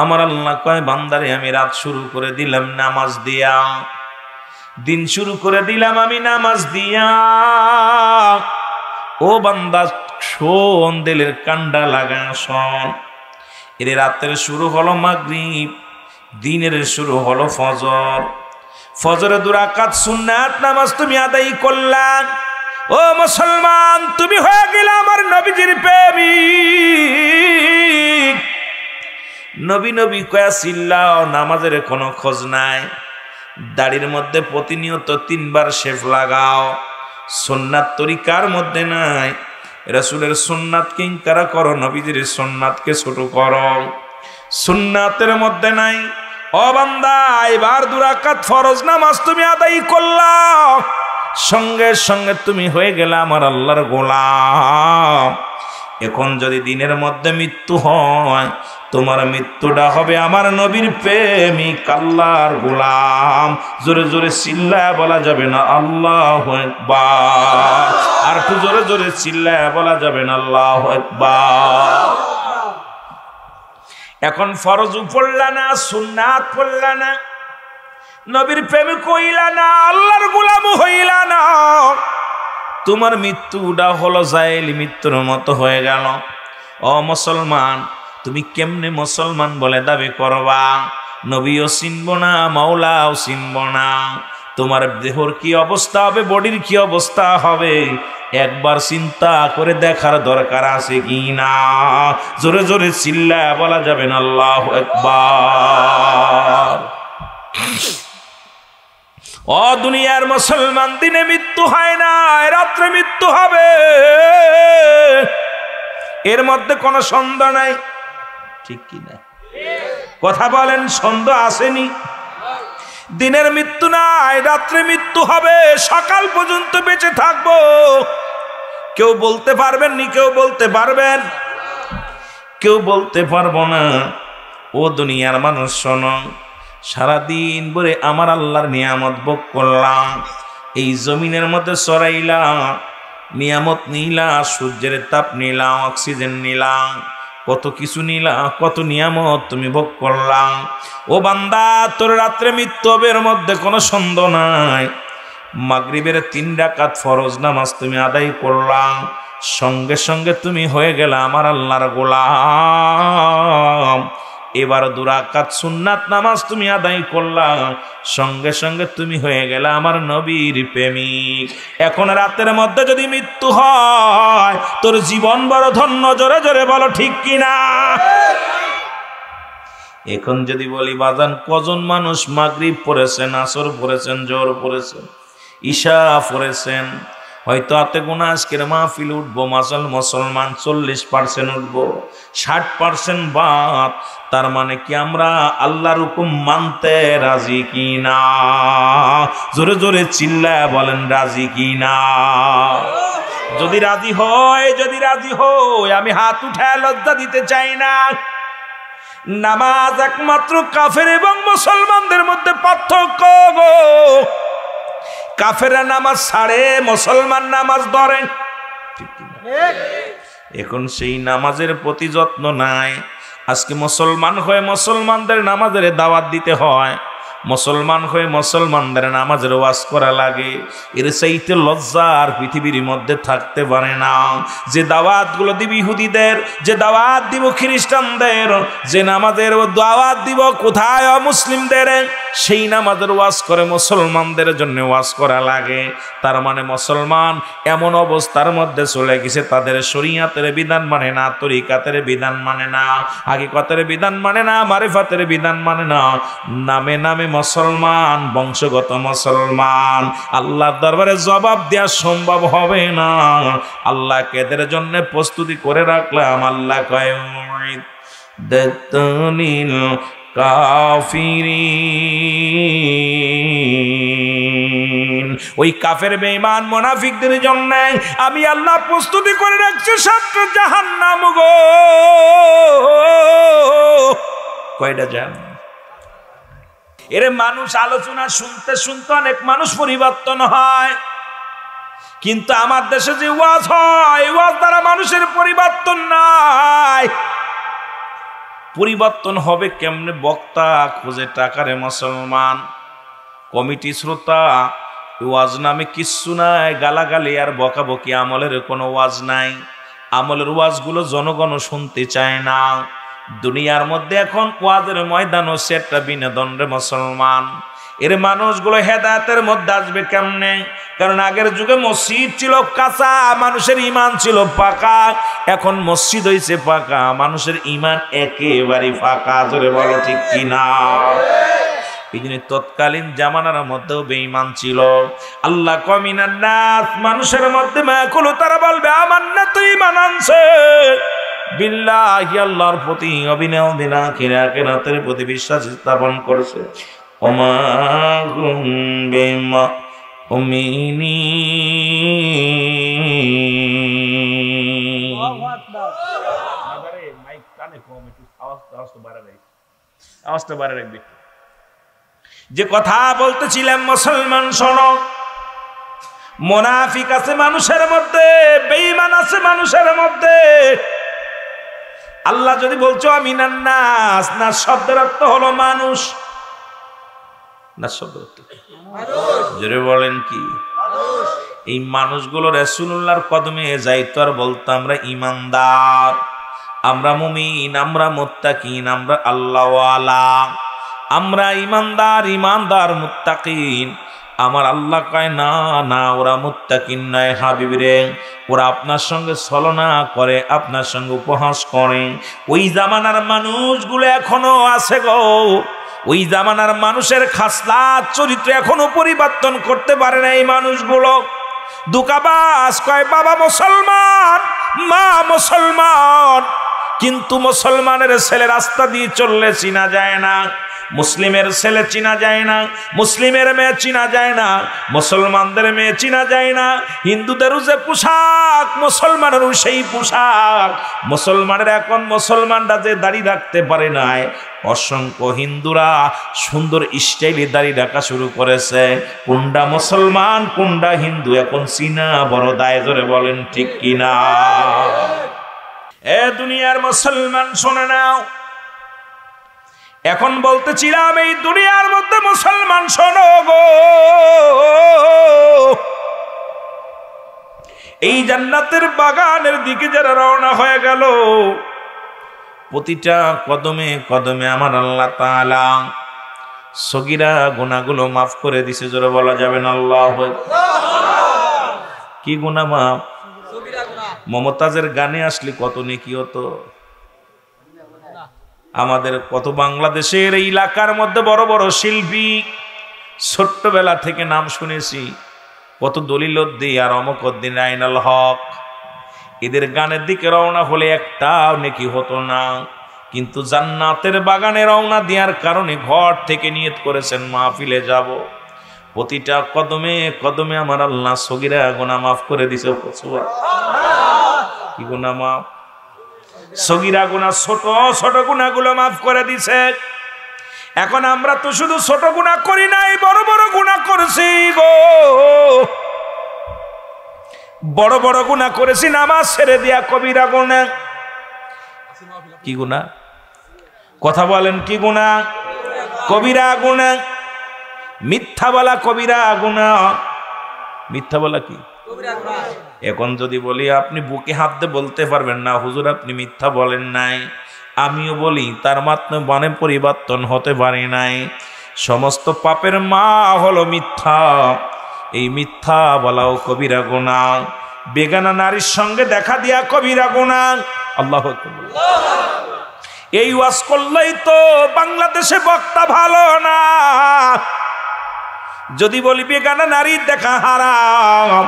আমার আল্লাহ কয়, বান্দারে আমি রাত শুরু করে দিলাম নামাজ দিয়া, দিন শুরু করে দিলাম আমি নামাজ দিয়া। ও বান্দা শোন, দিলের কান্ডা লাগা শোন। এর রাতের শুরু হলো মাগরিব, দিনের শুরু হলো ফজর। ফজরে 2 রাকাত সুন্নাত নামাজ তুমি আদায় করলা। ও মুসলমান, তুমি হয়ে গেলে আমার নবীজির প্রেমিক। নবী নবী কয়া চিল্লাও, নামাজের কোনো খোঁজ নাই। দাড়ির মধ্যে প্রতিনিয়ত 3 বার শেভ লাগাও, সুন্নাত তরিকার মধ্যে নাই। রাসূলের সুন্নাতকে ইনকার করো, নবীজির সুন্নাতকে ছোট করো, সুন্নাতের মধ্যে নাই। ও বান্দা, এবার 2 রাকাত ফরজ নামাজ তুমি আদায় করলা, সঙ্গে সঙ্গে তুমি হয়ে গেলে আমার আল্লাহর গোলাম। এখন যদি দিনের মধ্যে মৃত্যু হয়, তোমার মৃত্যুটা হবে আমার নবীর প্রেমিক, আল্লাহর গোলাম। জোরে জোরে চিল্লায় বলা যাবে না আল্লাহু আকবার। আর একটু জোরে জোরে চিল্লায় বলা যাবে না আল্লাহু আকবার। এখন ফরজ পড়লা না, সুন্নাত পড়লা না, নবীর প্রেমিক হইলা না, আল্লাহর গোলাম হইলা না, তোমার মৃত্যুটা হলো জাইল মৃত্যুর মতো হয়ে গেল। ও মুসলমান, তুমি কেমনে মুসলমান বলে দাবি করবা? নবীও চিনব না, মাওলাও চিনব না। তোমার দেহর কি অবস্থা হবে, বডির কি অবস্থা হবে, একবার চিন্তা করে দেখার দরকার আছে কি না। জোরে জোরে চিল্লায় বলা যাবে না আল্লাহু আকবার। ও দুনিয়ার মুসলমান, দিনে মৃত্যু হয় না, রাত্রে মৃত্যু হবে, এর মধ্যে কোনো সন্দেহ নাই, ঠিক কিনা? কথা বলেন, সন্দেহ আসেনি? দিনের মৃত্যু নাই, রাত্রে মৃত্যু হবে, সকাল পর্যন্ত বেঁচে থাকবো। কেউ বলতে পারবেন নি? কেউ বলতে পারবেন? কেউ বলতে পারবো না। ও দুনিয়ার মানুষ শোনো, সারাদিন ভরে আমার আল্লাহর নিয়ামত ভোগ করলাম, এই জমিনের মধ্যে চড়াইলাম, নিয়ামত নিলা, সূর্যের তাপ নিলাম, অক্সিজেন নিলাম, কত কিছু নিলা, কত নিয়ামত তুমি ভোগ করলাম। ও বান্দা, তোর রাত্রে মৃত্যু হবে, এর মধ্যে কোনো সন্দেহ নাই। মাগরিবের 3 রাকাত ফরজ নামাজ তুমি আদায় করলাম, সঙ্গে সঙ্গে তুমি হয়ে গেলে আমার আল্লাহর গোলাম। এবার 2 রাকাত সুন্নাত নামাজ তুমি আদায় করলা, সঙ্গে সঙ্গে তুমি হয়ে গেলে আমার নবীর প্রেমিক। এখন রাতের মধ্যে যদি মৃত্যু হয়, তোর জীবন বড় ধন্য। জোরে জোরে বলো ঠিক কিনা? এখন যদি বলি বাজান, কজন মানুষ মাগরিব পড়েছেন, আসর পড়েছেন, জোহর পড়েছেন, ঈশা পড়েছেন? হয়তো হাতে গোনা আজকের মাহফিল উঠবো মুসলমান 40% উঠবো, 60% বাদ। তার মানে কি আমরা আল্লাহর হুকুম মানতে রাজি কিনা? জোরে জোরে চিল্লায় বলেন রাজি কিনা? যদি রাজি হয়, যদি রাজি হয়, আমি হাত উঠায় লজ্জা দিতে চাই না। নামাজ একমাত্র কাফের এবং মুসলমানদের মধ্যে পার্থক্য গো। কাফেরা নামাজ ছাড়ে, মুসলমান নামাজ ধরে। এখন সেই নামাজের প্রতি যত্ন নাই। আজকে মুসলমান হয়ে মুসলমানদের নামাজের দাওয়াত দিতে হয়, মুসলমান হয়ে মুসলমানদের নামাজের ওয়াজ করা লাগে, এর চাইতে লজ্জা আর পৃথিবীর মধ্যে থাকতে পারে না। যে দাওয়াতগুলো দিব ইহুদিদের, যে দাওয়াত দিব খ্রিস্টানদের, যে নামাজের দাওয়াত দিব কোথায় মুসলিমদের, সেই নামাজের ওয়াজ করে মুসলমানদের জন্য ওয়াজ করা লাগে। তার মানে মুসলমান এমন অবস্থার মধ্যে চলে গেছে, তাদের শরীয়তের বিধান মানে না, তরিকাতের বিধান মানে না, হাকিকতের বিধান মানে না, মারিফাতের বিধান মানে না, নামে নামে মুসলমান, বংশগত মুসলমান। আল্লাহর দরবারে জবাব দেওয়া সম্ভব হবে না। আল্লাহকে এদের জন্য প্রস্তুতি করে রাখলাম। আল্লাহ কয় দতনিল কাফিরিন, ওই কাফের বেঈমান মুনাফিকদের জন্য আমি আল্লাহ প্রস্তুতি করে রাখছি 7টা জাহান্নাম গো। কয়টা জাহান্নাম? এর মানুষ আলোচনা শুনতে শুনতে অনেক মানুষ পরিবর্তন হয়, কিন্তু আমার দেশে যে ওয়াজ হয়, ওয়াজ দ্বারা মানুষের পরিবর্তন নাই। পরিবর্তন হবে কেমনে? বক্তা খুঁজে টাকারে মুসলমান, কমিটি শ্রোতা, ওয়াজ নামে কিচ্ছু নাই, গালাগালি আর বকাবকি, আমলের কোনো ওয়াজ নাই। আমলের ওয়াজগুলো জনগণ শুনতে চায় না। দুনিয়ার মধ্যে এখন ওয়াজের ময়দান ও সেটটা বিনোদন রে মুসলমান। এর মানুষগুলো হেদায়েতের মধ্যে আসবে কেমনে? কারণ আগের যুগে মসজিদ ছিল কাঁচা, মানুষের ঈমান ছিল পাকা। এখন মসজিদ হইছে পাকা, মানুষের ঈমান একেবারে ফাঁকা। জোরে বলো ঠিক কিনা? এই জন্য তৎকালীন জামানার মধ্যেও বেঈমান ছিল। আল্লাহ কমিনান নাস, মানুষের মধ্যে মাকুল, তারা বলবে আমান্না, তুই ঈমান আনছে বিল্লাহি, আল্লাহর প্রতি, অবিনাও দিনা আখিরাতের প্রতি বিশ্বাস স্থাপন করেছে। ওমা হুম বিমুমিনিন। আওয়াজটা বাড়ায় রাখবি। যে কথা বলতেছিলাম, মুসলমান শোনো, মুনাফিক আছে মানুষের মধ্যে, বেঈমান আছে মানুষের মধ্যে। আল্লাহ যদি বলছো আমিনান নাস, না শব্দের অর্থ হলো মানুষ, না শব্দের অর্থ জোরে বলেন কি? এই মানুষগুলো রাসূলুল্লাহর কদমে যাইতো আর বলতো আমরা ঈমানদার, আমরা মুমিন, আমরা মুত্তাকিন, আমরা আল্লাহওয়ালা, আমরা ঈমানদার, ঈমানদার মুত্তাকিন। আমার আল্লাহ কয় না না, ওরা মুত্তাকিন নয় হাবিবরে, ওরা আপনার সঙ্গে ছলনা করে, আপনার সঙ্গে উপহাস করে। ওই জামানার মানুষগুলো এখনো আছে গো। ওই জামানার মানুষের খাসলাত চরিত্র এখনো পরিবর্তন করতে পারে না এই মানুষগুলো। দুকাবাস কয় বাবা মুসলমান, মা মুসলমান, কিন্তু মুসলমানের ছেলে রাস্তা দিয়ে চললে চিনা যায় না, মুসলিমের ছেলে চিনা যায় না, মুসলিমের মেয়ে চিনা যায় না, মুসলমানদের মেয়ে চিনা যায় না। হিন্দুদেরও যে পোশাক, মুসলমানেরও সেই পোশাক। মুসলমানের এখন মুসলমানরা যে দাড়ি রাখতে পারে নাই, অসংখ্য হিন্দুরা সুন্দর স্টাইলে দাড়ি রাখা শুরু করেছে। কোনটা মুসলমান কোনটা হিন্দু এখন চিনা বড় দায়। ধরে বলেন ঠিক কিনা? এ দুনিয়ার মুসলমান শোনে নাও, এখন বলতেছিলাম এই দুনিয়ার মধ্যে মুসলমান শোনো গো, এই জান্নাতের বাগানের দিকে যারা রওনা হয়ে গেল, প্রতিটা কদমে কদমে আমার আল্লাহ তাআলা সগীরা গুনাহগুলো মাফ করে দিছে। জোরে বলা যাবে না আল্লাহু আকবার। কি গুনাহ মাফ? মমতাজের গানে আসলে কত নেকি হতো। আমাদের কত বাংলাদেশের এই এলাকার মধ্যে বড় বড় শিল্পী, ছোট্টবেলা থেকে নাম শুনেছি, কত দলিলউদ্দিন আর অমকউদ্দিন আইনাল হক, এদের গানের দিকে রওনা হলে একটাও নেকি হতো না। কিন্তু জান্নাতের বাগানে রওনা দেওয়ার কারণে ঘর থেকে নিয়ত করেছেন মাহফিলে যাব। প্রতিটা কদমে কদমে আমার আল্লাহ সগীরা গুনাহ মাফ করে দিছে। কি গুনাহ মাফ? সগীরা গুনাহ, ছোট ছোট গুনাহগুলো মাফ করে দিছে। এখন আমরা তো শুধু ছোট গুনাহ করি নাই, বড় বড় গুনাহ করেছি গো। বড় বড় গুনাহ করেছি, নামাজ ছেড়ে দিয়া কবিরা গুনাহ। কি গুনাহ? কথা বলেন কি গুনাহ? কবিরা গুনাহ। মিথ্যা বলা কবিরা গুনাহ। মিথ্যা বলা কি? এখন যদি বলি আপনি বুকে হাত দিয়ে বলতে পারবেন না হুজুর আপনি মিথ্যা বলেন নাই, আমিও বলি তার মানে পরিবর্তন হতে পারে নাই। সমস্ত পাপের মা হলো মিথ্যা। এই মিথ্যা বলাও কবিরা গুনাহ। বেগানা নারীর সঙ্গে দেখা দিয়া কবিরা গুনাহ। আল্লাহু আকবার। এই ওয়াজ করলেই তো বাংলাদেশে বক্তা ভালো না। যদি বলি বেগানা নারীর দেখা হারাম,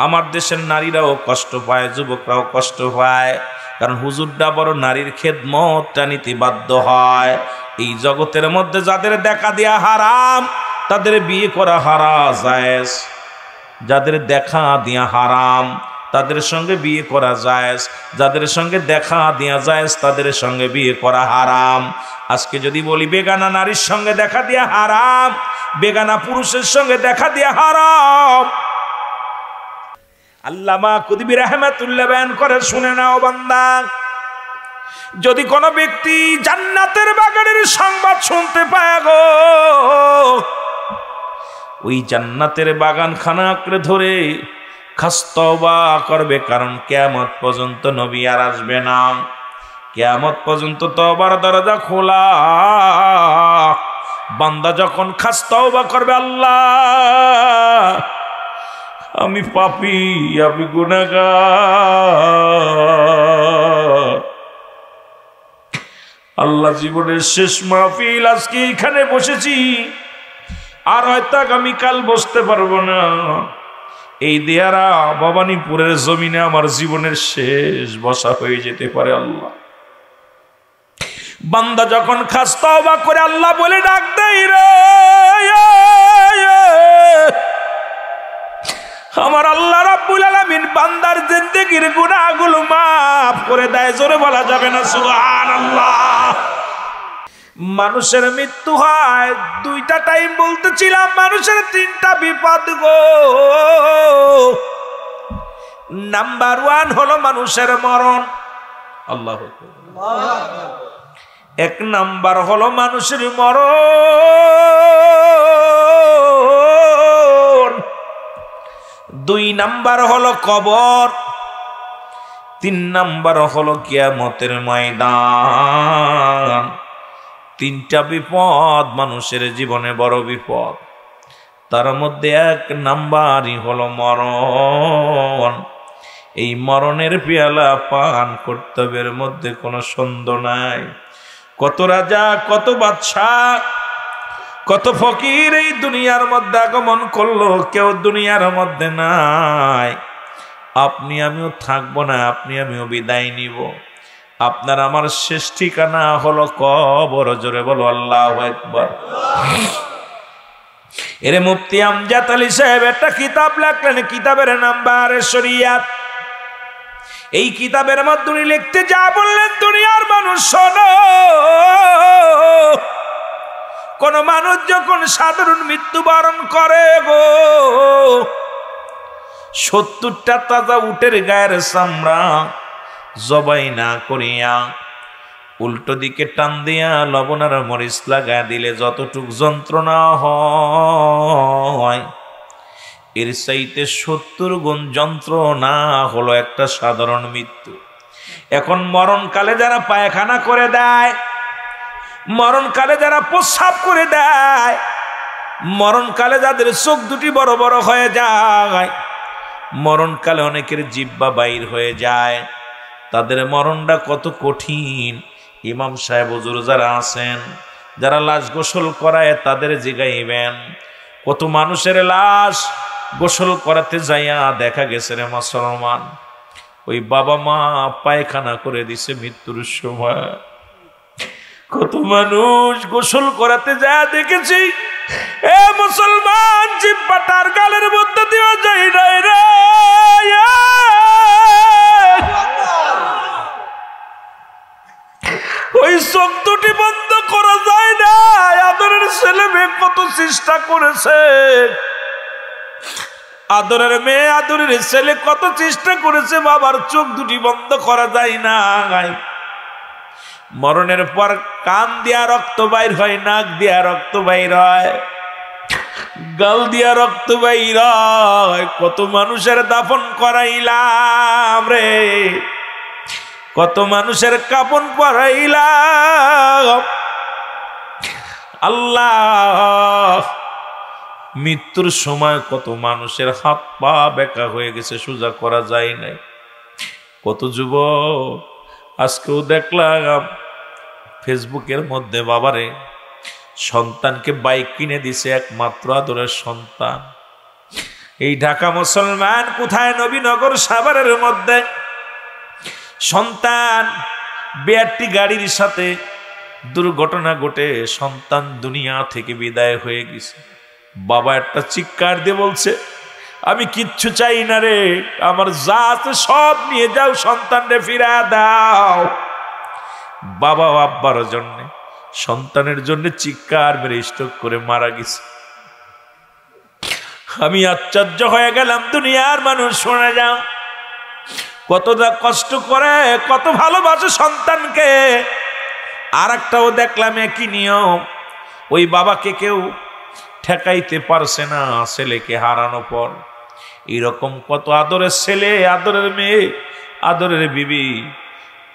আমার দেশের নারীরাও কষ্ট পায়, যুবকরাও কষ্ট পায়, কারণ হুজুরটা বড় নারীর খেদমতটা নিতে বাধ্য হয়। এই জগতের মধ্যে যাদের দেখা দেয়া হারাম তাদের বিয়ে করা জায়েজ, যাদের দেখা দেয়া হারাম তাদের সঙ্গে বিয়ে করা জায়েজ, যাদের সঙ্গে দেখা দেয়া জায়েজ তাদের সঙ্গে বিয়ে করা হারাম। আজকে যদি বলি বেগানা নারীর সঙ্গে দেখা দেয়া হারাম, বেগানা পুরুষের সঙ্গে দেখা দেয়া হারাম, আল্লামা কুতুবী রাহমাতুল্লাহ বয়ান করে শুনে নাও বান্দা। যদি কোনো ব্যক্তি জান্নাতের বাগানের সংবাদ শুনতে পায় গো, ওই জান্নাতের বাগানখানা আঁকড়ে ধরে খাস তওবা করবে, কারণ কিয়ামত পর্যন্ত নবী আর আসবে না। কিয়ামত পর্যন্ত তওবার দরজা খোলা। বান্দা যখন খাস তওবা করবে, আল্লাহ আমি পাপী, আমি গুনাহগার, আল্লাহ জীবনের শেষ মাহফিল আজকে এখানে বসেছি, আর হয়তো আগামীকাল বসতে পারবো না। এই দেয়ারা ভবানীপুরের জমিনে আমার জীবনের শেষ বসা হয়ে যেতে পারে। আল্লাহ বান্দা যখন খাস তওবা করে আল্লাহ বলে ডাক দেয়, রে আমার আল্লাহ রাব্বুল আলামিন বান্দার জিন্দেগির গুনাহগুলো মাফ করে দেয়। জোরে বলা যাবে না সুবহানাল্লাহ। মানুষের মৃত্যু হয় দুইটা টাইম বলতেছিলাম, মানুষের তিনটা বিপদ গো। নাম্বার 1 হলো মানুষের মরণ। আল্লাহু আকবার। 1 নাম্বার হলো মানুষের মরণ, 2 নাম্বার হলো কবর, 3 নাম্বার হলো কিয়ামতের ময়দান। 3টা বিপদ মানুষের জীবনে বড় বিপদ। তার মধ্যে 1 নাম্বারই হলো মরণ। এই মরণের পেয়ালা পান কর্তব্যের মধ্যে কোনো সন্দেহ নাই। কত রাজা, কত বাদশাহ, কত ফকির এই দুনিয়ার মধ্যে আগমন করলো, কেউ দুনিয়ার মধ্যে নাই। আপনি আমিও থাকবো না, আপনি আমিও বিদায় নিব। আপনার আমার শেষ ঠিকানা হলো কবর। জোরে বলো আল্লাহু আকবার। এরে মুফতি আমজাদ আলী সাহেব একটা কিতাব লেখলেন, কিতাবের নাম বারে শরিয়াত। এই কিতাবের মধ্যে উনি লিখতে যা বললেন, দুনিয়ার মানুষ শোনো, কোন মানুষ যখন সাধারণ মৃত্যুবরণ করে গো, 70টা তাজা উটের গায়ের চামড়া জবাই না করিয়া উল্টো দিকে টান দিয়া লবণ আর মরিচ লাগা দিলে যতটুক যন্ত্রণা হয়, এর চাইতে 70 গুণ যন্ত্রণা হলো একটা সাধারণ মৃত্যু। এখন মরণকালে যারা পায়খানা করে দেয়, মরণকালে যারা প্রস্রাব করে দেয়, মরণকালে যাদের চোখ দুটি বড় বড় হয়ে যায়, মরণকালে অনেকের জিহ্বা বাইর হয়ে যায়, তাদের মরণটা কত কঠিন। ইমাম সাহেব হুজুর যারা আছেন, যারা লাশ গোসল করায় তাদের জিগাইবেন। কত মানুষের লাশ গোসল করাতে যাইয়া দেখা গেছে রে মুসলমান, ওই বাবা মা পায়খানা করে দিছে মৃত্যুর সময়। কত মানুষ গোসল করাতে যায় দেখেছি, এ মুসলমান জিহ্বাটার গালের মধ্যে দেওয়া যায় নাই রে। ওই চোখ দুটি বন্ধ করা যায় না। আদরের ছেলে মেয়ে কত চেষ্টা করেছে, আদরের মেয়ে আদরের ছেলে কত চেষ্টা করেছে, বাবার চোখ দুটি বন্ধ করা যায় না। মরণের পর কান দিয়া রক্ত বাইর হয়, নাক দিয়া রক্ত বাইর হয়, গাল দিয়া রক্ত বাইরায়, কত মানুষের দাফন করাইলাম রে, কত মানুষের কাফন পরাইলাম। আল্লাহ, মৃত্যুর সময় কত মানুষের হাত পা বেঁকা হয়ে গেছে, সোজা করা যায় নাই। কত যুবক আজকেও দেখলাম ফেসবুকের মধ্যে, বাবারে সন্তানকে বাইক কিনে দিছে, একমাত্র আদরের সন্তান। এই ঢাকা মুসলমান কোথায়, নবীনগর সাভারের মধ্যে সন্তান বিআরটি গাড়ির সাথে দুর্ঘটনা ঘটে সন্তান দুনিয়া থেকে বিদায় হয়ে গেছে। বাবা একটা চিৎকার দিয়ে বলছে, আমি কিচ্ছু চাই না রে, আমার যা আছে সব নিয়ে যাও, সন্তানরে ফিরা দাও। বাবা আব্বার জন্য, সন্তানের জন্য চিৎকার মেরে স্ট্রোক করে মারা গেছে। আমি আশ্চর্য হয়ে গেলাম, দুনিয়ার মানুষ শোনা যাও কতটা কষ্ট করে, কত ভালোবাসে সন্তানকে। আর একটাও দেখলাম একই নিয়ম, ওই বাবাকে কেউ ঠেকাইতে পারছে না ছেলেকে হারানো পর। এরকম কত আদরের ছেলে, আদরের মেয়ে, আদরের বিবি,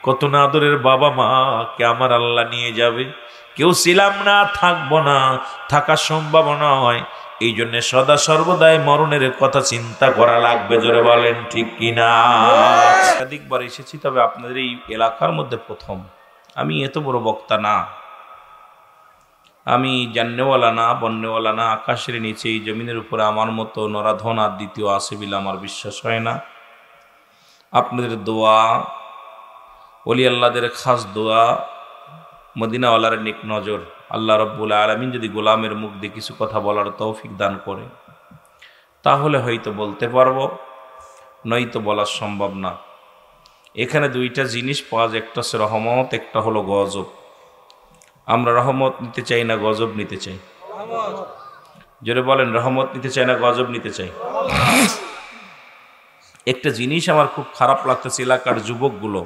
কত না আদরের বাবা মা কে আমার আল্লাহ নিয়ে যাবে। কেউ ছিলাম না, থাকবো না, থাকা সম্ভব নয়। এই জন্য সদা সর্বদাই মরণের কথা চিন্তা করা লাগবে। জোরে বলেন ঠিক কিনা? একাধিকবার এসেছি, তবে আপনাদের এই এলাকার মধ্যে প্রথম। আমি এত বড় বক্তা না, আমি জান্নেওয়ালা না, বন্যওয়ালা না। আকাশের নিচে এই জমিনের উপরে আমার মতো নরাধন আর দ্বিতীয় আছে বলে আমার বিশ্বাস হয় না। আপনাদের দোয়া, ওলি আল্লাহদের খাস দোয়া, মদিনাওয়ালার নেক নজর, আল্লাহ রব্বুল আলামিন যদি গোলামের মুখ দিয়ে কিছু কথা বলার তৌফিক দান করে, তাহলে হয়তো বলতে পারবো, নয়তো বলা সম্ভব না। এখানে দুইটা জিনিস পাওয়া যায়, একটা হচ্ছে রহমত, একটা হলো গজব। আমরা রহমত নিতে চাই না গজব নিতে চাই? জোরে বলেন, রহমত নিতে চাই না গজব নিতে চাই? একটা জিনিস আমার খুব খারাপ লাগতেছে, এলাকার যুবকগুলো,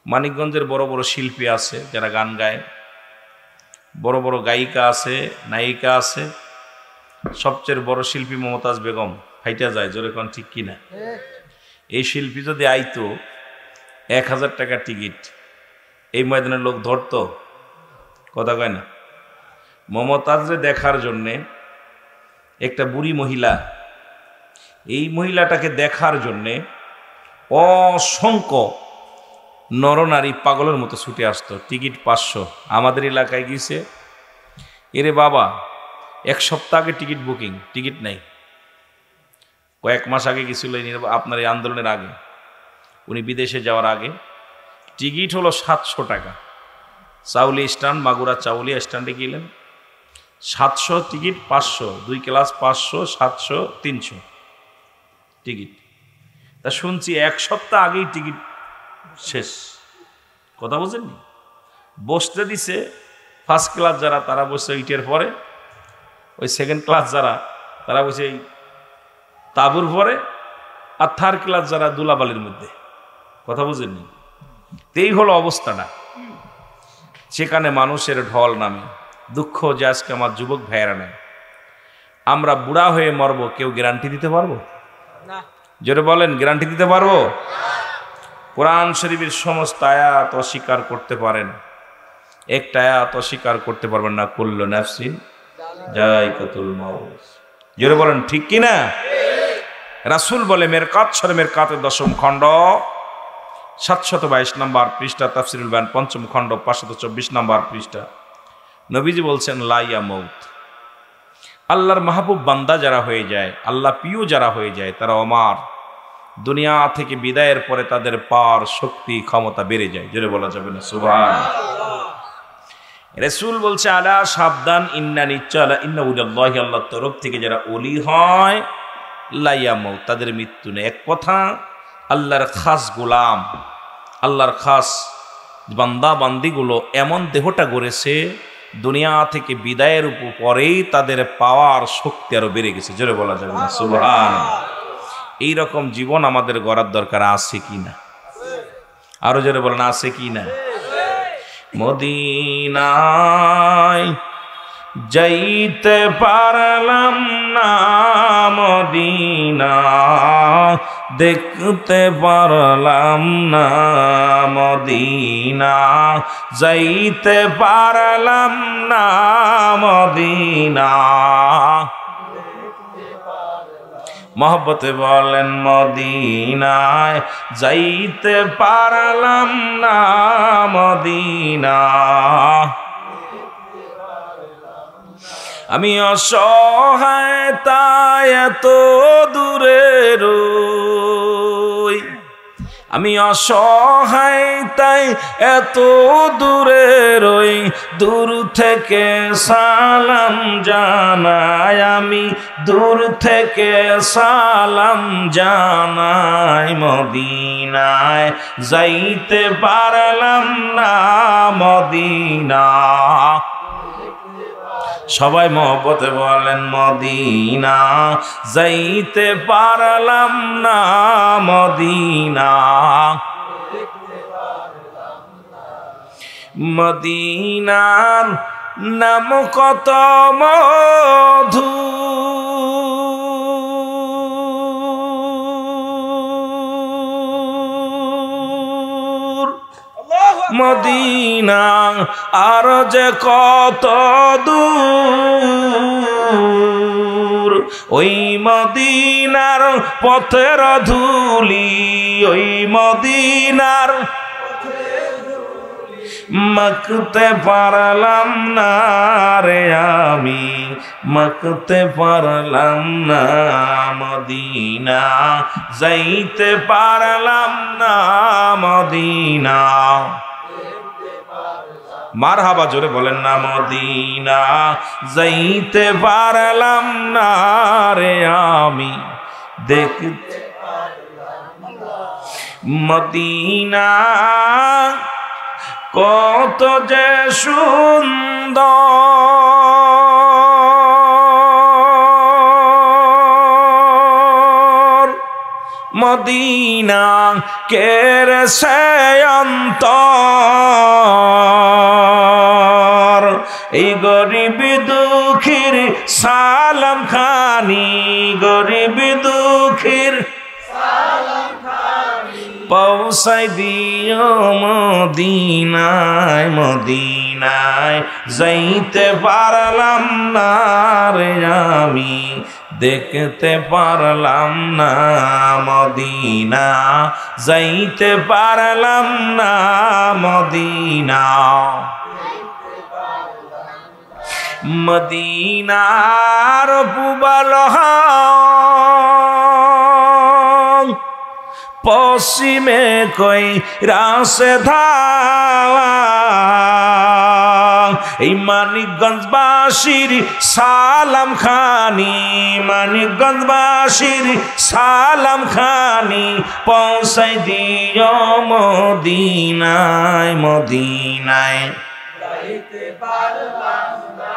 মানিকগঞ্জের বড় বড় শিল্পী আছে যারা গান গায়, বড় বড় গায়িকা আছে, নায়িকা আছে। সবচেয়ে বড় শিল্পী মমতাজ বেগম, ফাইটা যায়। জোরে কোন ঠিক কিনা? এই শিল্পী যদি আইতো 1000 টাকা টিকিট, এই ময়দানের লোক ধরতো? কথা কয় না? মমতাজরে দেখার জন্যে একটা বুড়ি মহিলা, এই মহিলাটাকে দেখার জন্যে অসংখ্য নরনারী পাগলের মতো ছুটে আসতো। টিকিট 500। আমাদের এলাকায় গিয়েছে, এরে বাবা 1 সপ্তাহ আগে টিকিট বুকিং, টিকিট নাই। কয়েক মাস আগে গেছিল আপনার এই আন্দোলনের আগে, উনি বিদেশে যাওয়ার আগে। টিকিট হলো 700 টাকা। চাউলি স্ট্যান্ড, মাগুরা চাউলি স্ট্যান্ডে গেলেন, 700 টিকিট, 500, 2 ক্লাস 500, 700, 300 টিকিট। তা শুনছি 1 সপ্তাহ আগেই টিকিট শেষ। কথা বুঝেননি? বসতে দিছে ফার্স্ট ক্লাস যারা, তারা বসে ইটের পরে, ওই সেকেন্ড ক্লাস যারা, তারা বসে এই তাঁবুর পরে, আর থার্ড ক্লাস যারা দুলাবালির মধ্যে। কথা বুঝেননি? এই হলো অবস্থাটা। সেখানে মানুষের ঢল নামে। দুঃখ যে আজকে আমার যুবক ভাইয়েরা নেয়, আমরা বুড়া হয়ে মরব, কেউ গ্যারান্টি দিতে পারবো? জোরে বলেন, গ্যারান্টি দিতে পারবো? কোরআন শরীফের সমস্ত আয়াত অস্বীকার করতে পারেন, একটা আয়াত অস্বীকার করতে পারবেন না, কুল্লু নাফসিন যায়কাতুল মাউত। জোরে বলেন ঠিক কিনা? রাসূল বলে, মেরকাত সূরা মেরকাতের 10ম খণ্ড 722 নম্বর পৃষ্ঠা, তাফসিরুল বায়ান 5ম খণ্ড 524 নম্বর পৃষ্ঠা, নবীজি বলছেন, লা ইয়ামুত, আল্লাহর মাহবুব বান্দা যারা হয়ে যায়, আল্লাহ প্রিয় যারা হয়ে যায়, তারা অমর। দুনিয়া থেকে বিদায়ের পরে তাদের পাওয়ার শক্তি ক্ষমতা বেড়ে যায়। জোরে বলা যাবে না সুবহানাল্লাহ। রাসূল বলছে, আলা সাবধান, ইন্না নিশ্চয়, ইন্না উলিল্লাহি, আল্লাহর তরফ থেকে যারা ওলি হয়, লা ইয়ামুত, তাদের মৃত্যু নেই। এক কথা, আল্লাহর খাস গোলাম, আল্লাহর খাস বান্দা বান্দিগুলো এমন দেহটা গড়েছে, দুনিয়া থেকে বিদায়ের পরেই তাদের পাওয়ার শক্তি আরো বেড়ে গেছে। জোরে বলা যাবে না সুবহানাল্লাহ। এইরকম জীবন আমাদের গড়ার দরকার আছে কি না? আরো জোরে বলেন, আছে কি না? মদিনায় যাইতে পারলাম না মদিনা, দেখতে পারলাম না মদিনা, যাইতে পারলাম না মদিনা। মহব্বতে বলেন মদিনায় যাইতে পারলাম না মদিনা। আমি অসহায় তাই এত দূরে রই, আমি অসহায় তাই এত দূরে রই, দূর থেকে সালাম জানাই, আমি দূর থেকে সালাম জানাই। মদিনায় যাইতে পারলাম না মদিনা। সবাই মহব্বতে বলেন মদিনা যাইতে পারলাম না মদিনা। মদিনার নাম কত মধু, মদিনা আর যে কত দূর, ওই মদিনার পথের ধুলি, ওই মদিনার মাখতে পারলাম না রে আমি, মাখতে পারলাম না মদিনা, যাইতে পারলাম না মদিনা। মারহাবা জোরে বলেন না মদিনা যাইতে পারলাম না রে আমি, দেখতে মদিনা কত যে সুন্দর, মদিনা কেরে সে অন্তর, এই গরিব দুঃখীর সালাম খানি, গরিব দুঃখীর পৌঁছাই দিও মদিনায়, মদিনায় যাইতে পারলাম না রে আমি, দেখতে পারলাম না মদিনা, যাইতে পারলাম না মদিনা। মদিনার পুবাল পশ্চিমে কই রাসে ধাওয়া, এই মানিকগঞ্জবাসীর সালাম খানি, মানিকগঞ্জবাসীর সালাম খানি পৌঁছাই দিও মদিনায়, মদিনায় যাইতে পারলাম না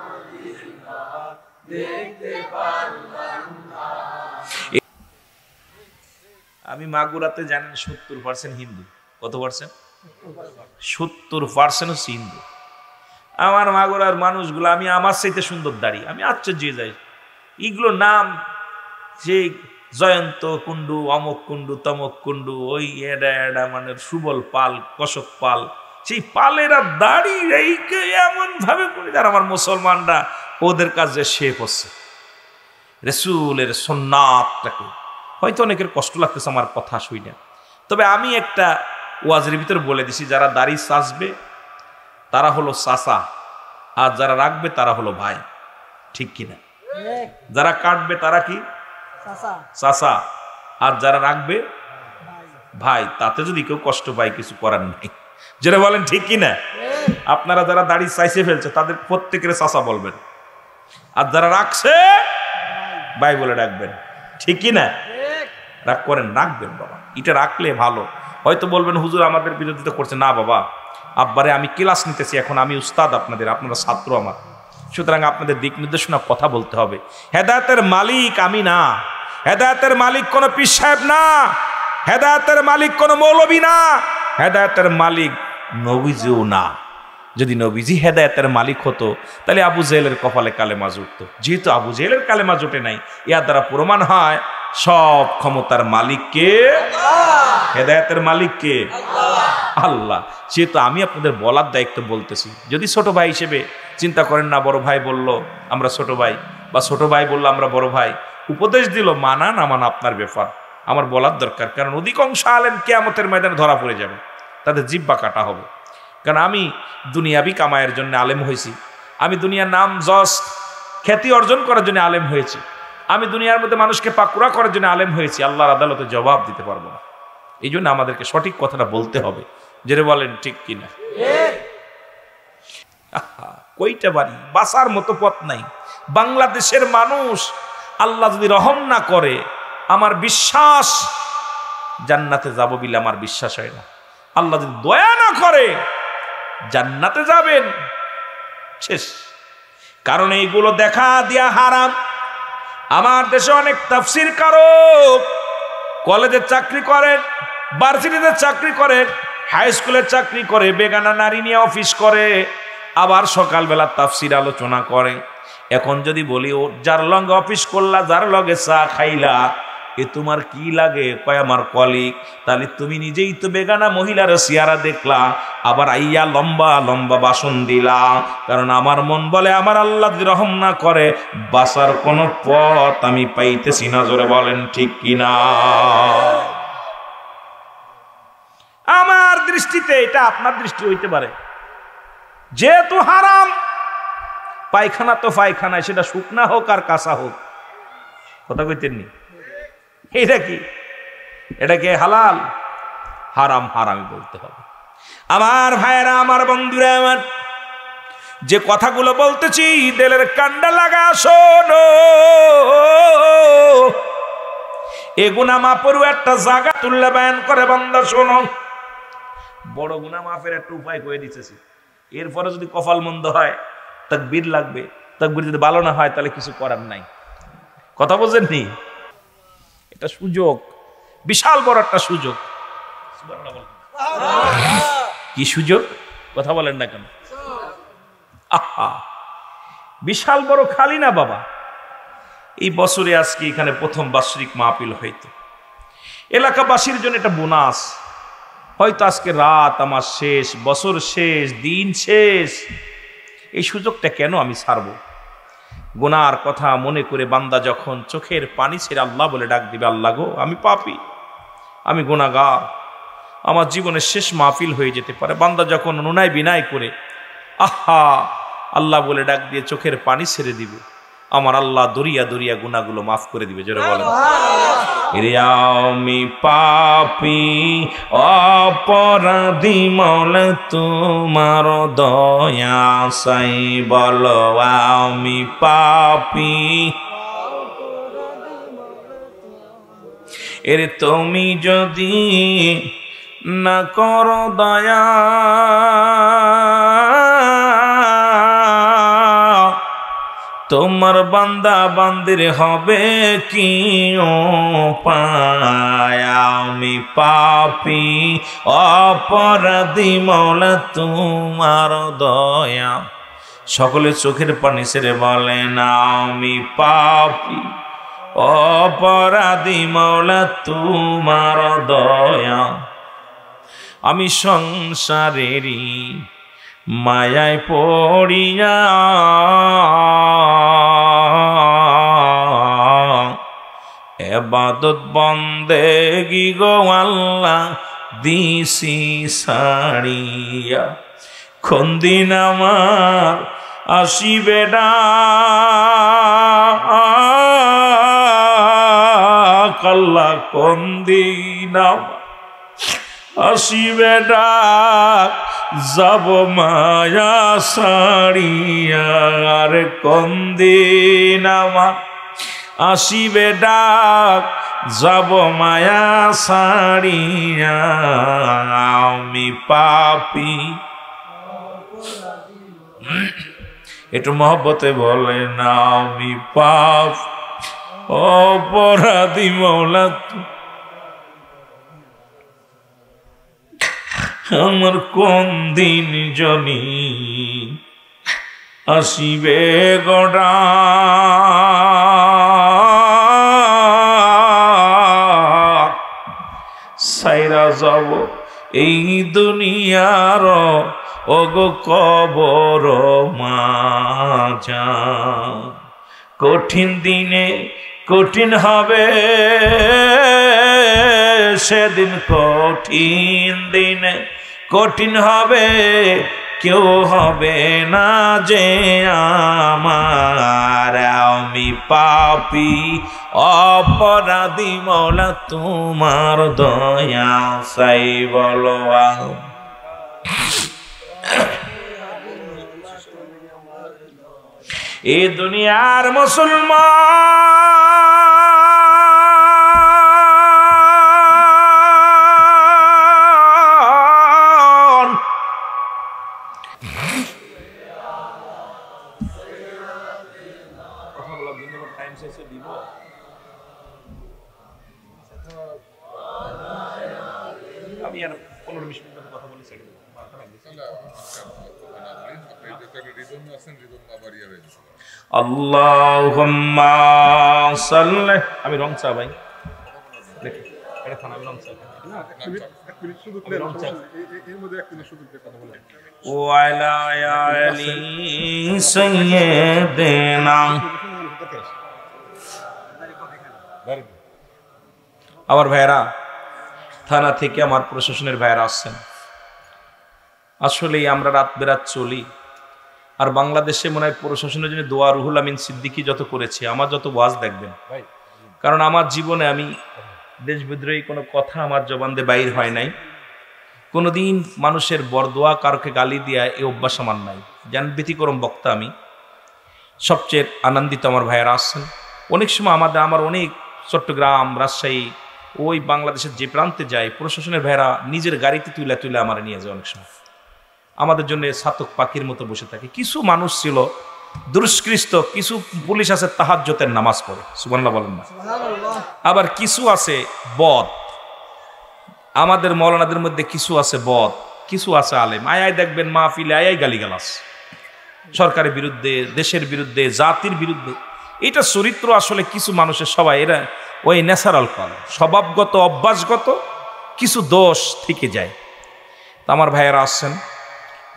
মদিনা, দেখতে পারলাম না। আমি মাগুরাতে জানেন 70% হিন্দু। কত পার্সেন্ট? 70% হচ্ছে হিন্দু। আমার মাগুরার মানুষগুলো, আমি আমার চাইতে সুন্দর দাড়ি, আমি আশ্চর্য যাই। এগুলো নাম যে জয়ন্ত কুণ্ডু, অমক কুণ্ডু, তমক কুণ্ডু, ওই এডা এডা মানে সুবল পাল, কশক পাল, সেই পালেরা দাড়ি এইকে এমন ভাবে করে, আর আমার মুসলমানরা ওদের কাছে শেপ হচ্ছে রাসূলের সুন্নাতটাকে। হয়তো অনেকের কষ্ট লাগতেছে আমার কথা শুনে, তবে আমি একটা ওয়াজের ভিতরে বলে দিছি, যারা দাড়ি চাষবে তারা হলো চাচা, আর যারা রাখবে তারা হলো ভাই। ঠিক কিনা? যারা কাটবে তারা কি? চাচা, আর যারা রাখবে ভাই। তাতে যদি কেউ কষ্ট পায় কিছু করার নেই। যেটা বলেন ঠিক কিনা? আপনারা যারা দাড়ি চাইছে ফেলছে তাদের প্রত্যেকের চাচা বলবেন, আর যারা রাখছে ভাই বলে ডাকবেন। ঠিক কিনা? রাগ করেন, রাখবেন বাবা, এটা রাখলে ভালো। হয়তো বলবেন হুজুর আমাদের বিরোধিতা করছে। না বাবা, আব্বারে আমি ক্লাস নিতেছি, এখন আমি উস্তাদ আপনাদের, আপনারা ছাত্র আমার, সুতরাং আপনাদের দিক নির্দেশনা কথা বলতে হবে। হেদায়েতের মালিক আমি না, হেদায়েতের মালিক কোনো পীর সাহেব না, হেদায়েতের মালিক কোনো মৌলবী না, হেদায়েতের মালিক নবীজিও না। যদি নবীজি হেদায়েতের মালিক হতো তাহলে আবু জেহেলের কপালে কালেমা জুটত। যেহেতু আবু জেহেলের কালেমা জুটে নাই, ইয়ার দ্বারা প্রমাণ হয় সব ক্ষমতার মালিককে, হেদায়েতের মালিককে আল্লাহ। সেহেতু আমি আপনাদের বলার দায়িত্ব বলতেছি। যদি ছোট ভাই হিসেবে চিন্তা করেন না, বড় ভাই বলল আমরা ছোট ভাই, বা ছোট ভাই বললো আমরা বড় ভাই, উপদেশ দিল, মানা না মানা আপনার ব্যাপার, আমার বলার দরকার। কারণ অধিকাংশ আলেম কিয়ামতের ময়দানে ধরা পড়ে যাবে, তাদের জিহ্বা কাটা হবে। কারণ আমি দুনিয়াবি কামায়ের জন্য আলেম হয়েছি, আমি দুনিয়ার নাম যশ খ্যাতি অর্জন করার জন্য আলেম হয়েছি, আমি দুনিয়ার মধ্যে মানুষকে পাকুড়া করার জন্য আলেম হয়েছি, আল্লাহর আদালতে জবাব দিতে পারবো না। এই জন্য আমাদেরকে সঠিক কথাটা বলতে হবে। যেটা বলেন ঠিক কিনা? কইটা বাড়ি, বাঁচার মতো পথ নাই। বাংলাদেশের মানুষ আল্লাহ যদি রহম না করে, আমার বিশ্বাস জান্নাতে যাব বলে আমার বিশ্বাস হয় না। আল্লাহ যদি দয়া না করে জান্নাতে যাবেন শেষ। কারণ এইগুলো দেখা দিয়া হারাম। আমার দেশে অনেক তাফসীর কারক কলেজে চাকরি করেন, ভার্সিটিতে চাকরি করে, হাই স্কুলে চাকরি করে, বেগানা নারী নিয়ে অফিস করে, আবার সকালবেলা তাফসীর আলোচনা করে। এখন যদি বলি ও যার লগে অফিস করলা, যার লগে চা খাইলা, এ তোমার কি লাগে? কয় আমার কলিগ। তাহলে তুমি নিজেই তো বেগানা মহিলার চেহারা দেখলা, আবার আইয়া লম্বা লম্বা ভাষণ দিলা। কারণ আমার মন বলে আমার আল্লাহ যদি রহম না করে বাঁচার কোনো পথ আমি পাইতেছি না। জোরে বলেন ঠিক কিনা? আমার দৃষ্টিতে, এটা আপনার দৃষ্টি হইতে পারে, যেহেতু হারাম, পায়খানা তো পায়খানায়, সেটা শুকনা হোক আর কাঁচা হোক। কথা কইতেননি? এটা কি, এটা কি হালাল? হারাম হারামি বলতে হবে। আমার ভাইয়েরা, আমার বন্ধুরা, আমার যে কথাগুলো বলতেছি দিলের কান্ডা লাগা শোনো। এ গুনাহ মাপেরও একটা জায়গা তুললে বয়ান করে বান্দা শোনো। বড় গুনাহ মাফের একটা উপায় কয়ে দিতেছি। এরপরে যদি কপাল মন্দ হয় তাকবীর লাগবে, তাকবীর যদি ভালো না হয় তাহলে কিছু করার নাই। কথা বোঝেননি? এটা সুযোগ, বিশাল বড় একটা সুযোগ। কি সুযোগ? কথা বলেন না কেন? আহা, বিশাল বড় খালি না বাবা। এই বছরে আজকে এখানে প্রথম বার্ষিক মাহফিল হইতো, এলাকাবাসীর জন্য এটা বোনাস। হয়তো আজকে রাত আমার শেষ, বছর শেষ, দিন শেষ, এই সুযোগটা কেন আমি ছাড়ব? গুনার কথা মনে করে বান্দা যখন চোখের পানি ছেড়ে আল্লাহ বলে ডাক দিবে, আল্লাহ গো আমি পাপী, আমি গুনাহগার, আমার জীবনের শেষ মাহফিল হয়ে যেতে পারে। বান্দা যখন নুনাই বিনায় করে আহা আল্লাহ বলে ডাক দিয়ে চোখের পানি ছেড়ে দিবে, আমার আল্লাহ দরিয়া দরিয়া গুনাহগুলো মাফ করে দিবে। জোরে বলেন, আমি পাপী অপরাধী মওলা তোমার দয়া চাই। বলো আমি পাপী, এর তুমি যদি না করো দয়া, তোমার বান্দা বান্দির হবে কি উপায়? আমি পাপী অপরাধী মওলা তোমার দয়া। সকলে চোখের পানি ছেড়ে বলেন, আমি পাপী অপরাধী মওলা তোমার দয়া। আমি সংসারেরই মায়ায় পড়িয়া ইবাদত বন্দেগি গো আল্লাহ দিছি ছাড়িয়া। কোন দিন আমার আসিবে ডাক আল্লাহ, কোন দিন আমার আসিবে ডাক, যাব মায়া ছাড়িয়া। আর কোন দিন আমার আসিবে ডাক, যাব মায়া ছাড়িয়া। আমি পাপী, একটু মহব্বতে বলেন, আমি পাপ অপরাধী মওলা। আমার কোন দিন জনি আসিবে গড়া সাইরা যাব এই দুনিয়ার ওগো কবর মাজা কঠিন দিনে কঠিন হবে সেদিন কঠিন দিনে কঠিন হবে কেউ হবে না যে আমার আমি পাপী অপরাধী মওলা তোমার দয়া চাই বলো এ দুনিয়ার মুসলমান কথা বলার জন্য টাইম শেষে দিব আমি আর 15-20 মিনিট কথা বলি ছেড়ে দেব আল্লাহুম্মা সাল্লি আমি রং চা ভাই দেখি এটা থানা আমি রং চা না এক মিনিট শুধু রং চা এর মধ্যে এক মিনিট শুধু কথা বলেন ওয়া আলা আলি সাইয়্যিদিনা আমার ভাইরা থানা থেকে আমার প্রশাসনের ভাইরা আসছেন আসলে আমরা রাত বেরাত চলি আর বাংলাদেশে মনে হয় প্রশাসনের জন্য দোয়া রুহুল আমিন সিদ্দিকী যত করেছে আমার যত ওয়াজ দেখবেন কারণ আমার জীবনে আমি দেশবিদ্রোহী কোনো কথা আমার জবান দিয়ে বাইর হয় নাই কোনোদিন মানুষের বরদোয়া কারোকে গালি দিয়া এই অভ্যাস আমার নাই জ্ঞান ব্যতিক্রম বক্তা আমি সবচেয়ে আনন্দিত আমার ভাইয়েরা আসছেন অনেক সময় আমার অনেক চট্টগ্রাম রাজশাহী ওই বাংলাদেশের যে প্রান্তে যায় প্রশাসনের ভাইয়েরা নিজের গাড়িতে তুলে আমার নিয়ে যায় অনেক সময় আমাদের জন্য ছাতক পাখির মতো বসে থাকে কিছু মানুষ ছিল দুষ্কৃষ্ট কিছু পুলিশ আছে তাহাজ্জুদের নামাজ পড়ে সুবহানাল্লাহ বলেন না আবার কিছু আছে বদ আমাদের মাওলানাদের মধ্যে কিছু আছে বদ কিছু আছে আলেম আয়াই দেখবেন মাহফিলে আয়াই গালিগালাজ সরকারের বিরুদ্ধে দেশের বিরুদ্ধে জাতির বিরুদ্ধে এটা চরিত্র আসলে কিছু মানুষের সবাই এরা ওই ন্যাচারাল করে স্বভাবগত অভ্যাসগত কিছু দোষ থেকে যায় আমার ভাইয়েরা আসছেন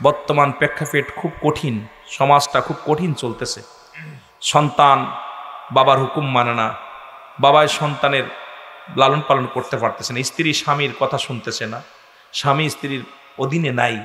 বর্তমান প্রেক্ষাপট খুব কঠিন সমাজটা খুব কঠিন চলতেছে সন্তান বাবার হুকুম মানে না বাবাই সন্তানের লালন পালন করতে পারতেছে না স্ত্রী স্বামীর কথা শুনতেছে না স্বামী স্ত্রীর অধীনে নাই